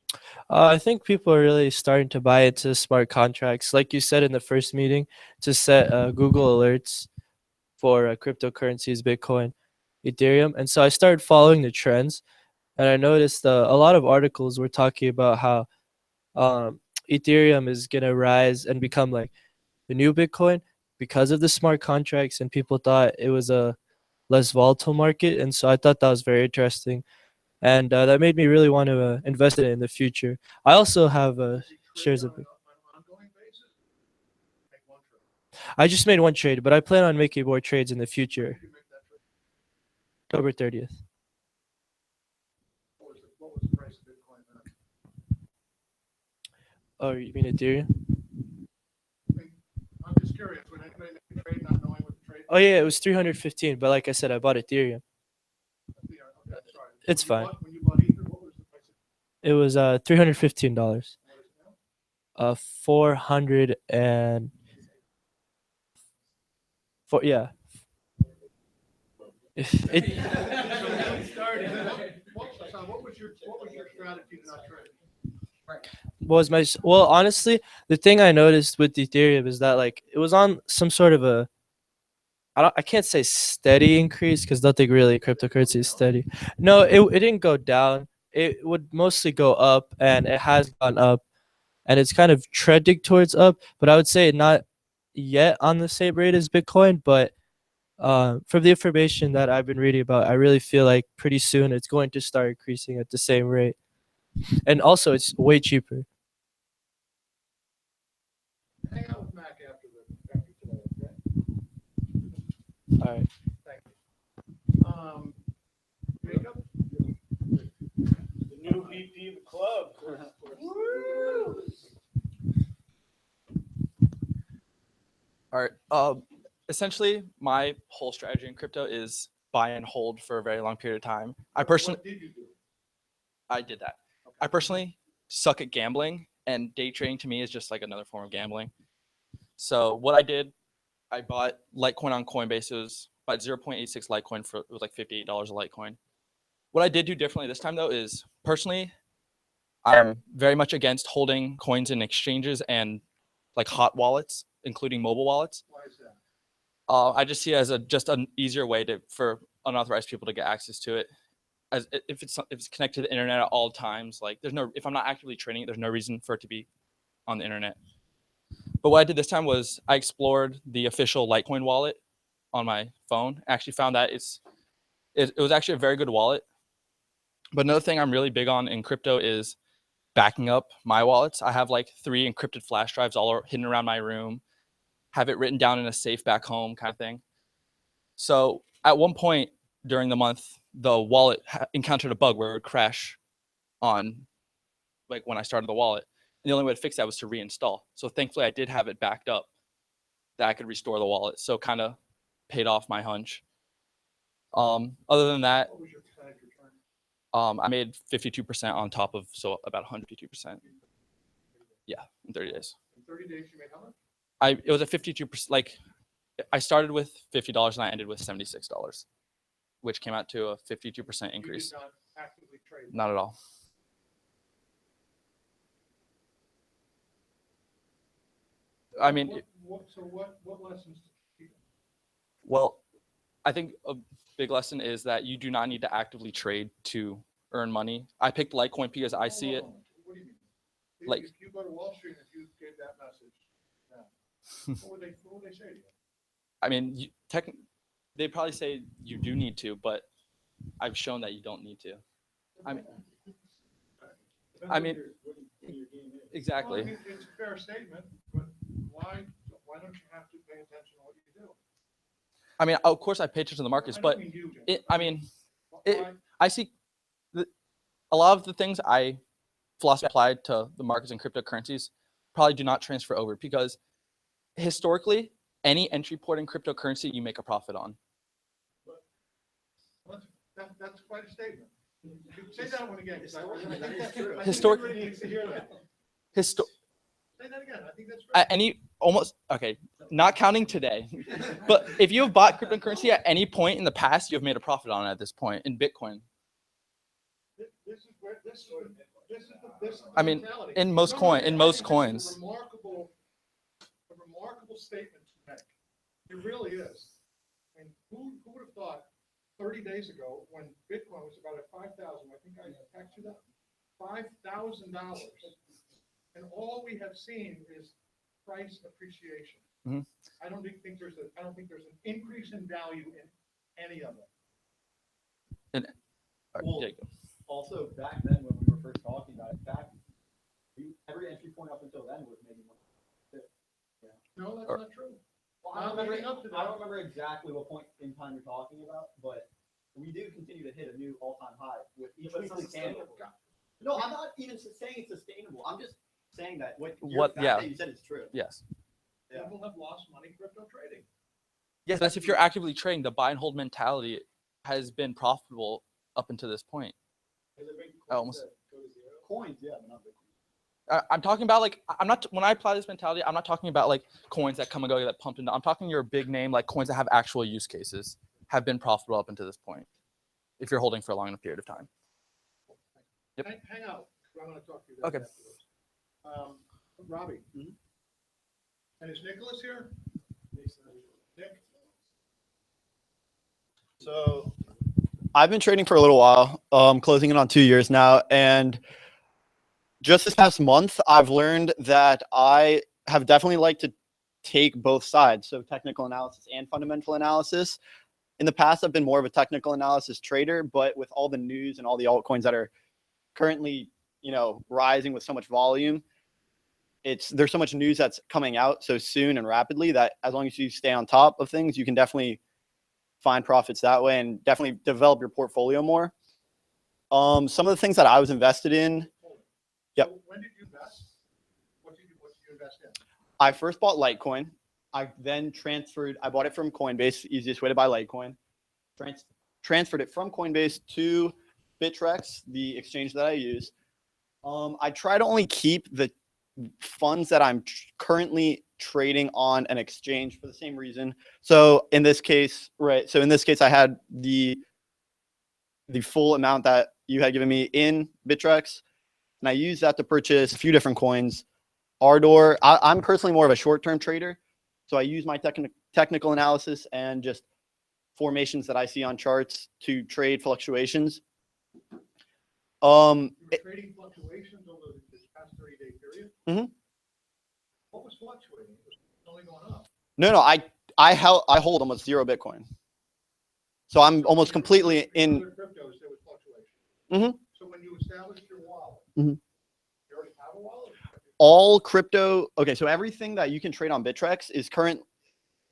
[SPEAKER 3] $69?
[SPEAKER 16] I think people are really starting to buy into smart contracts. Like you said in the first meeting, to set Google alerts for cryptocurrencies, Bitcoin, Ethereum. And so I started following the trends, and I noticed a lot of articles were talking about how Ethereum is going to rise and become like the new Bitcoin because of the smart contracts, and people thought it was a less volatile market. And so I thought that was very interesting. And that made me really want to invest in it in the future. I also have shares of it. I just made one trade, but I plan on making more trades in the future. October 30th.
[SPEAKER 3] What was the price of Bitcoin then?
[SPEAKER 16] Oh, you mean Ethereum?
[SPEAKER 3] I'm just curious. When anybody make a trade, not knowing what the trade.
[SPEAKER 16] Oh yeah, it was 315, but like I said, I bought Ethereum.
[SPEAKER 3] Okay, sorry.
[SPEAKER 16] It's fine.
[SPEAKER 3] When you bought Ether, what was the price?
[SPEAKER 16] It was $315. 400 and four, yeah. It,
[SPEAKER 3] What was your strategy to not trade?
[SPEAKER 16] was my well, honestly, the thing I noticed with Ethereum is that like it was on some sort of a I can't say steady increase because nothing really cryptocurrency is steady. No, it didn't go down. It would mostly go up, and it has gone up, and it's kind of trending towards up. But I would say not yet on the same rate as Bitcoin. But from the information that I've been reading about, I really feel like pretty soon it's going to start increasing at the same rate, and also it's way cheaper.
[SPEAKER 3] Hang out with Mac after today, okay?
[SPEAKER 16] All right.
[SPEAKER 3] Thank you. Jacob?
[SPEAKER 1] The new VP of the club.
[SPEAKER 4] All right. Essentially, my whole strategy in crypto is buy and hold for a very long period of time.
[SPEAKER 3] What did you do?
[SPEAKER 4] I did that. I personally suck at gambling, and day trading to me is just like another form of gambling. So what I did, I bought Litecoin on Coinbase. It was about 0.86 Litecoin for it was like $58 a Litecoin. What I did do differently this time though is personally, I'm very much against holding coins in exchanges and like hot wallets, including mobile wallets.
[SPEAKER 3] Why is that?
[SPEAKER 4] I just see it as just an easier way for unauthorized people to get access to it. As if it's connected to the internet at all times, like if I'm not actively trading it, there's no reason for it to be on the internet. But what I did this time was I explored the official Litecoin wallet on my phone. I actually found that it was actually a very good wallet. But another thing I'm really big on in crypto is backing up my wallets. I have like 3 encrypted flash drives all hidden around my room, have it written down in a safe back home kind of thing. So at one point during the month, the wallet encountered a bug where it would crash on like when I started the wallet. And the only way to fix that was to reinstall. So thankfully I did have it backed up that I could restore the wallet. So kind of paid off my hunch. Other than that,
[SPEAKER 3] What was your percentage return?
[SPEAKER 4] I made 52% on top of, so about 152%. Yeah, in 30 days.
[SPEAKER 3] In 30 days, you made how much?
[SPEAKER 4] It was a 52%, like I started with $50 and I ended with $76, which came out to a 52% increase.
[SPEAKER 3] You did not actively trade.
[SPEAKER 4] Not at all. I mean,
[SPEAKER 3] So what lessons?
[SPEAKER 4] well, I think a big lesson is that you do not need to actively trade to earn money. I picked Litecoin because I see it.
[SPEAKER 3] What do you mean?
[SPEAKER 4] Like,
[SPEAKER 3] if you go to Wall Street, if you gave that message, what would they say to you?
[SPEAKER 4] I mean, they'd probably say you do need to, but I've shown that you don't need to. I mean, exactly.
[SPEAKER 3] Well, it's a fair statement, but why don't you have to pay attention to what you do?
[SPEAKER 4] I mean, of course, I pay attention to the markets, but I see a lot of the things philosophy applied to the markets and cryptocurrencies probably do not transfer over because historically, any entry point in cryptocurrency you make a profit on.
[SPEAKER 3] That's quite a statement. Say that one again. I think that's true.
[SPEAKER 4] Historic.
[SPEAKER 3] Everybody needs to hear that. Say Say that again. I think that's
[SPEAKER 4] At any almost okay, not counting today, but if you have bought cryptocurrency at any point in the past, you have made a profit on it at this point in Bitcoin.
[SPEAKER 3] This is where this is the
[SPEAKER 4] I mean,
[SPEAKER 3] mentality.
[SPEAKER 4] in most
[SPEAKER 3] No,
[SPEAKER 4] coin,
[SPEAKER 3] I
[SPEAKER 4] in
[SPEAKER 3] think
[SPEAKER 4] most
[SPEAKER 3] this is
[SPEAKER 4] coins.
[SPEAKER 3] a remarkable statement to make. It really is. And who would have thought 30 days ago when Bitcoin was about at 5,000, I think I taxed you that, $5,000. And all we have seen is price appreciation.
[SPEAKER 4] Mhm.
[SPEAKER 3] I don't think there's an increase in value in any of it.
[SPEAKER 6] Well,
[SPEAKER 4] there you go.
[SPEAKER 6] also back then when we were first talking about it, every entry point up until then was maybe one. Yeah.
[SPEAKER 3] No, that's not true.
[SPEAKER 6] Well,
[SPEAKER 3] Not leading up to that.
[SPEAKER 6] I don't remember exactly what point in time you're talking about, but we do continue to hit a new all-time high with each weekly candle. No, I'm not even saying it's sustainable. I'm just saying that what
[SPEAKER 4] Yeah.
[SPEAKER 6] that you said is true.
[SPEAKER 4] Yes.
[SPEAKER 6] Yeah.
[SPEAKER 3] People have lost money crypto trading.
[SPEAKER 4] Yes, that's if you're actively trading. The buy and hold mentality has been profitable up until this point. Almost.
[SPEAKER 6] Coins, yeah, but not Bitcoin.
[SPEAKER 4] I'm talking about like I'm not when I apply this mentality, I'm not talking about like coins that come and go that pump into. I'm talking your big name like coins that have actual use cases have been profitable up until this point. If you're holding for a long enough period of time. Yep.
[SPEAKER 3] Hang out. I'm going to talk to you.
[SPEAKER 4] Okay.
[SPEAKER 3] Afterwards. Robbie. And is Nicholas here? Nick.
[SPEAKER 6] So I've been trading for a little while, closing in on 2 years now. And just this past month, I've learned that I have definitely liked to take both sides. So technical analysis and fundamental analysis. In the past, I've been more of a technical analysis trader, but with all the news and all the altcoins that are currently, rising with so much volume, there's so much news that's coming out so soon and rapidly that as long as you stay on top of things, you can definitely find profits that way and definitely develop your portfolio more. Some of the things that I was invested in. Yep.
[SPEAKER 3] So when did you invest? What did you invest in?
[SPEAKER 6] I first bought Litecoin. I then I bought it from Coinbase, easiest way to buy Litecoin. Transferred it from Coinbase to Bittrex, the exchange that I use. I try to only keep the funds that I'm currently trading on an exchange for the same reason. So in this case, I had the full amount that you had given me in Bittrex, and I used that to purchase a few different coins. Ardor, I'm personally more of a short-term trader, so I use my technical analysis and just formations that I see on charts to trade fluctuations.
[SPEAKER 3] Trading fluctuations over this past 30-day period?
[SPEAKER 6] Mm-hmm.
[SPEAKER 3] What was fluctuating? It was only going up.
[SPEAKER 6] No, I hold almost zero Bitcoin. So I'm almost completely in.
[SPEAKER 3] Other cryptos, there was fluctuation.
[SPEAKER 6] Mm-hmm.
[SPEAKER 3] So when you established your wallet,
[SPEAKER 6] Mm-hmm.
[SPEAKER 3] you already have a wallet?
[SPEAKER 6] All crypto. Okay, so everything that you can trade on Bittrex is current.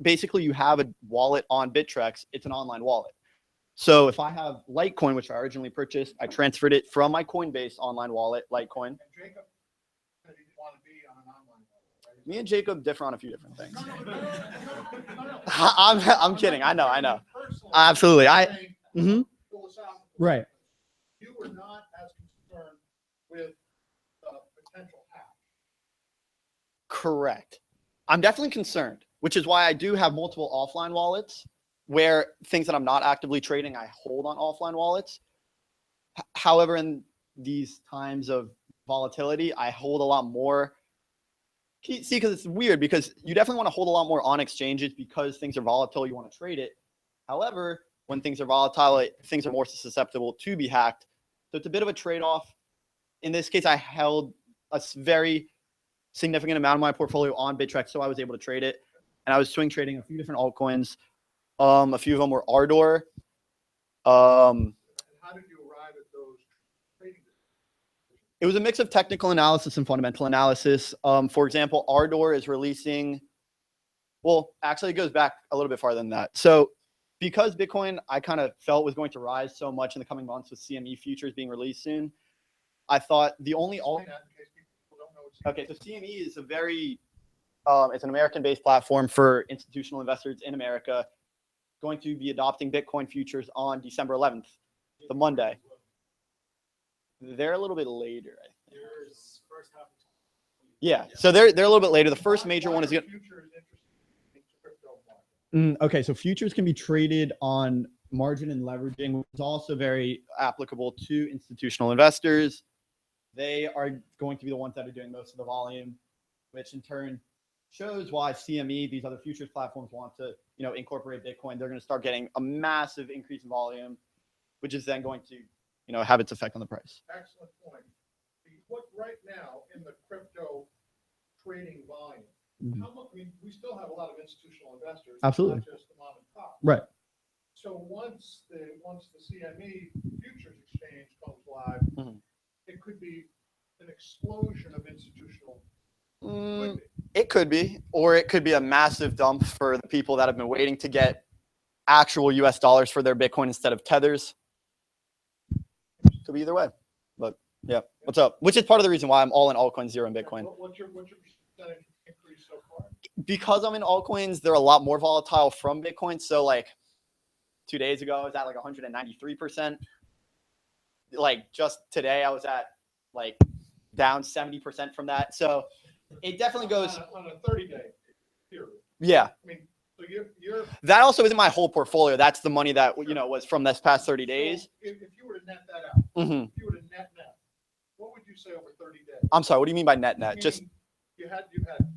[SPEAKER 6] Basically, you have a wallet on Bittrex. It's an online wallet. So if I have Litecoin, which I originally purchased, I transferred it from my Coinbase online wallet, Litecoin.
[SPEAKER 3] And Jacob didn't want to be on an online wallet, right?
[SPEAKER 6] Me and Jacob differ on a few different things.
[SPEAKER 3] No.
[SPEAKER 6] I'm kidding. I know. Absolutely. Right.
[SPEAKER 3] You were not as concerned with potential hack.
[SPEAKER 6] Correct. I'm definitely concerned, which is why I do have multiple offline wallets where things that I'm not actively trading, I hold on offline wallets. However, in these times of volatility, I hold a lot more. See, because it's weird because you definitely want to hold a lot more on exchanges because things are volatile. You want to trade it. However, when things are volatile, things are more susceptible to be hacked. So it's a bit of a trade-off. In this case, I held a very significant amount of my portfolio on Bittrex, so I was able to trade it. And I was swing trading a few different altcoins. A few of them were Ardor.
[SPEAKER 3] And how did you arrive at those trading decisions?
[SPEAKER 6] It was a mix of technical analysis and fundamental analysis. For example, Ardor is releasing. Well, actually, it goes back a little bit farther than that. So because Bitcoin, I kind of felt was going to rise so much in the coming months with CME futures being released soon, I thought the only Okay, so CME is a very, it's an American-based platform for institutional investors in America, going to be adopting Bitcoin futures on December 11th, the Monday. They're a little bit later, I think. Yeah, so they're a little bit later. The first major one is
[SPEAKER 3] Why are futures interesting to crypto market?
[SPEAKER 6] okay. So futures can be traded on margin and leveraging, which is also very applicable to institutional investors. They are going to be the ones that are doing most of the volume, which in turn shows why CME, these other futures platforms, want to incorporate Bitcoin. They're going to start getting a massive increase in volume, which is then going to have its effect on the price.
[SPEAKER 3] Excellent point. Look right now in the crypto trading volume. How much? I mean, we still have a lot of institutional investors.
[SPEAKER 6] Absolutely.
[SPEAKER 3] Not just the mom and pop.
[SPEAKER 6] Right.
[SPEAKER 3] So once the CME futures exchange comes live, it could be an explosion of institutional.
[SPEAKER 6] It could be, or it could be a massive dump for the people that have been waiting to get actual US dollars for their Bitcoin instead of tethers. Could be either way. But yeah, what's up? Which is part of the reason why I'm all in altcoins, zero in Bitcoin.
[SPEAKER 3] What's your percentage increase so far?
[SPEAKER 6] Because I'm in altcoins, they're a lot more volatile from Bitcoin. So like 2 days ago, I was at like 193%. Like just today, I was at like down 70% from that. So it definitely goes
[SPEAKER 3] on a 30-day period.
[SPEAKER 6] Yeah.
[SPEAKER 3] I mean, so you're
[SPEAKER 6] That also isn't my whole portfolio. That's the money that was from this past 30 days.
[SPEAKER 3] So if you were to net that out,
[SPEAKER 6] Mhm.
[SPEAKER 3] if you were to net, what would you say over 30 days?
[SPEAKER 6] I'm sorry. What do you mean by net? Just
[SPEAKER 3] Meaning you had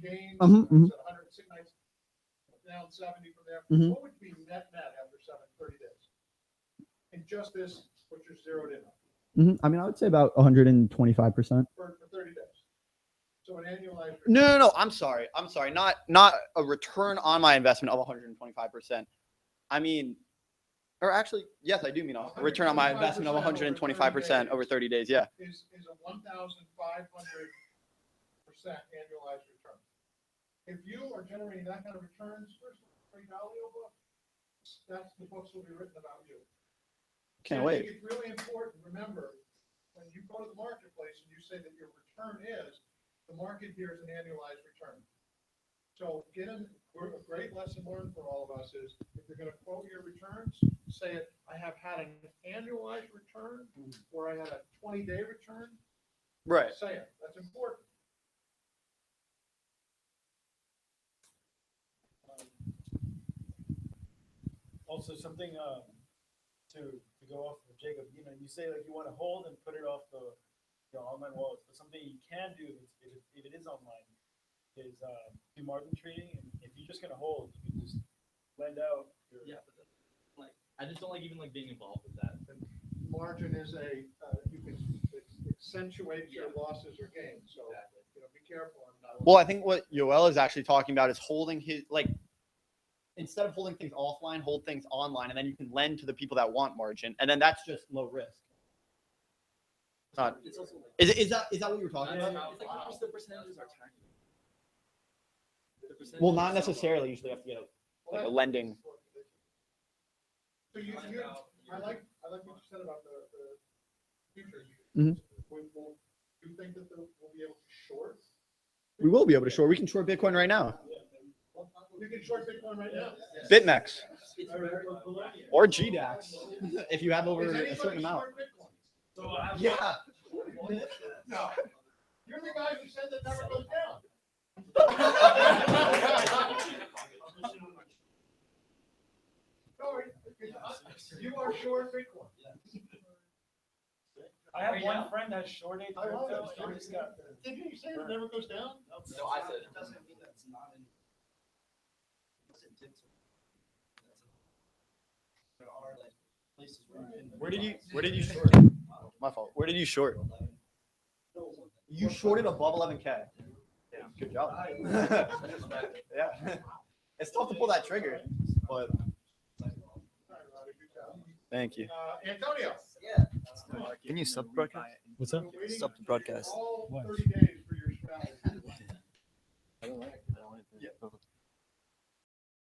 [SPEAKER 3] gains.
[SPEAKER 6] Mhm, mhm.
[SPEAKER 3] 106 nights, down 70 from there.
[SPEAKER 6] Mhm.
[SPEAKER 3] What would be net after 30 days? And just this, what you're zeroed in on
[SPEAKER 6] I mean, I would say about 125%.
[SPEAKER 3] for 30 days. So an annualized.
[SPEAKER 6] No. I'm sorry. Not a return on my investment of 125%. I mean, or actually, yes, I do mean a return on my investment of 125% over 30 days. Yeah.
[SPEAKER 3] Is a 1,500% annualized return. If you are generating that kind of returns, first Ray Dalio book, that's the books will be written about you.
[SPEAKER 6] Can't
[SPEAKER 3] And I
[SPEAKER 6] wait.
[SPEAKER 3] think it's really important. Remember, when you go to the marketplace and you say that your return is, the market here is an annualized return. So a great lesson learned for all of us is if you're going to quote your returns, say it, I have had an annualized return or I had a 20-day return.
[SPEAKER 6] Right.
[SPEAKER 3] Say it. That's important.
[SPEAKER 1] Also, something to go off of Jacob. You say like you want to hold and put it off the online wallets, but something you can do if it is online is do margin trading. And if you're just gonna hold, you can just lend out.
[SPEAKER 4] Yeah, but I just don't like even being involved with that.
[SPEAKER 3] Margin is you can accentuate your losses or gains. So be careful.
[SPEAKER 6] Well, I think what Yoel is actually talking about is holding his instead of holding things offline, hold things online, and then you can lend to the people that want margin, and then that's just low risk.
[SPEAKER 4] It's also
[SPEAKER 6] Is that what you were talking about?
[SPEAKER 4] It's like the percentages are taxable.
[SPEAKER 6] Well, not necessarily. Usually, you have to get a lending.
[SPEAKER 3] So I like what you said about the futures.
[SPEAKER 6] Mhm.
[SPEAKER 3] You think that we'll be able to short?
[SPEAKER 6] We will be able to short. We can short Bitcoin right now.
[SPEAKER 3] You can short Bitcoin right now.
[SPEAKER 6] BitMEX or GDAX if you have over a certain amount. Yeah.
[SPEAKER 3] No. You're the guy who said that never goes down. You are short Bitcoin.
[SPEAKER 1] I have one friend that shorted
[SPEAKER 3] I love
[SPEAKER 1] crypto
[SPEAKER 3] it.
[SPEAKER 1] and just got.
[SPEAKER 3] Didn't you say it never goes down?
[SPEAKER 11] No, I said it doesn't mean that's not in. There are places
[SPEAKER 6] Where did you short? My fault. Where did you short? You shorted above 11K. Yeah, good job. Yeah. It's tough to pull that trigger, but thank you.
[SPEAKER 3] Antonio.
[SPEAKER 11] Yeah.
[SPEAKER 5] Can you stop the broadcast?
[SPEAKER 1] What's up?
[SPEAKER 5] Stop the broadcast.
[SPEAKER 3] All 30 days for your strategy.
[SPEAKER 5] I don't like it. I don't want it to.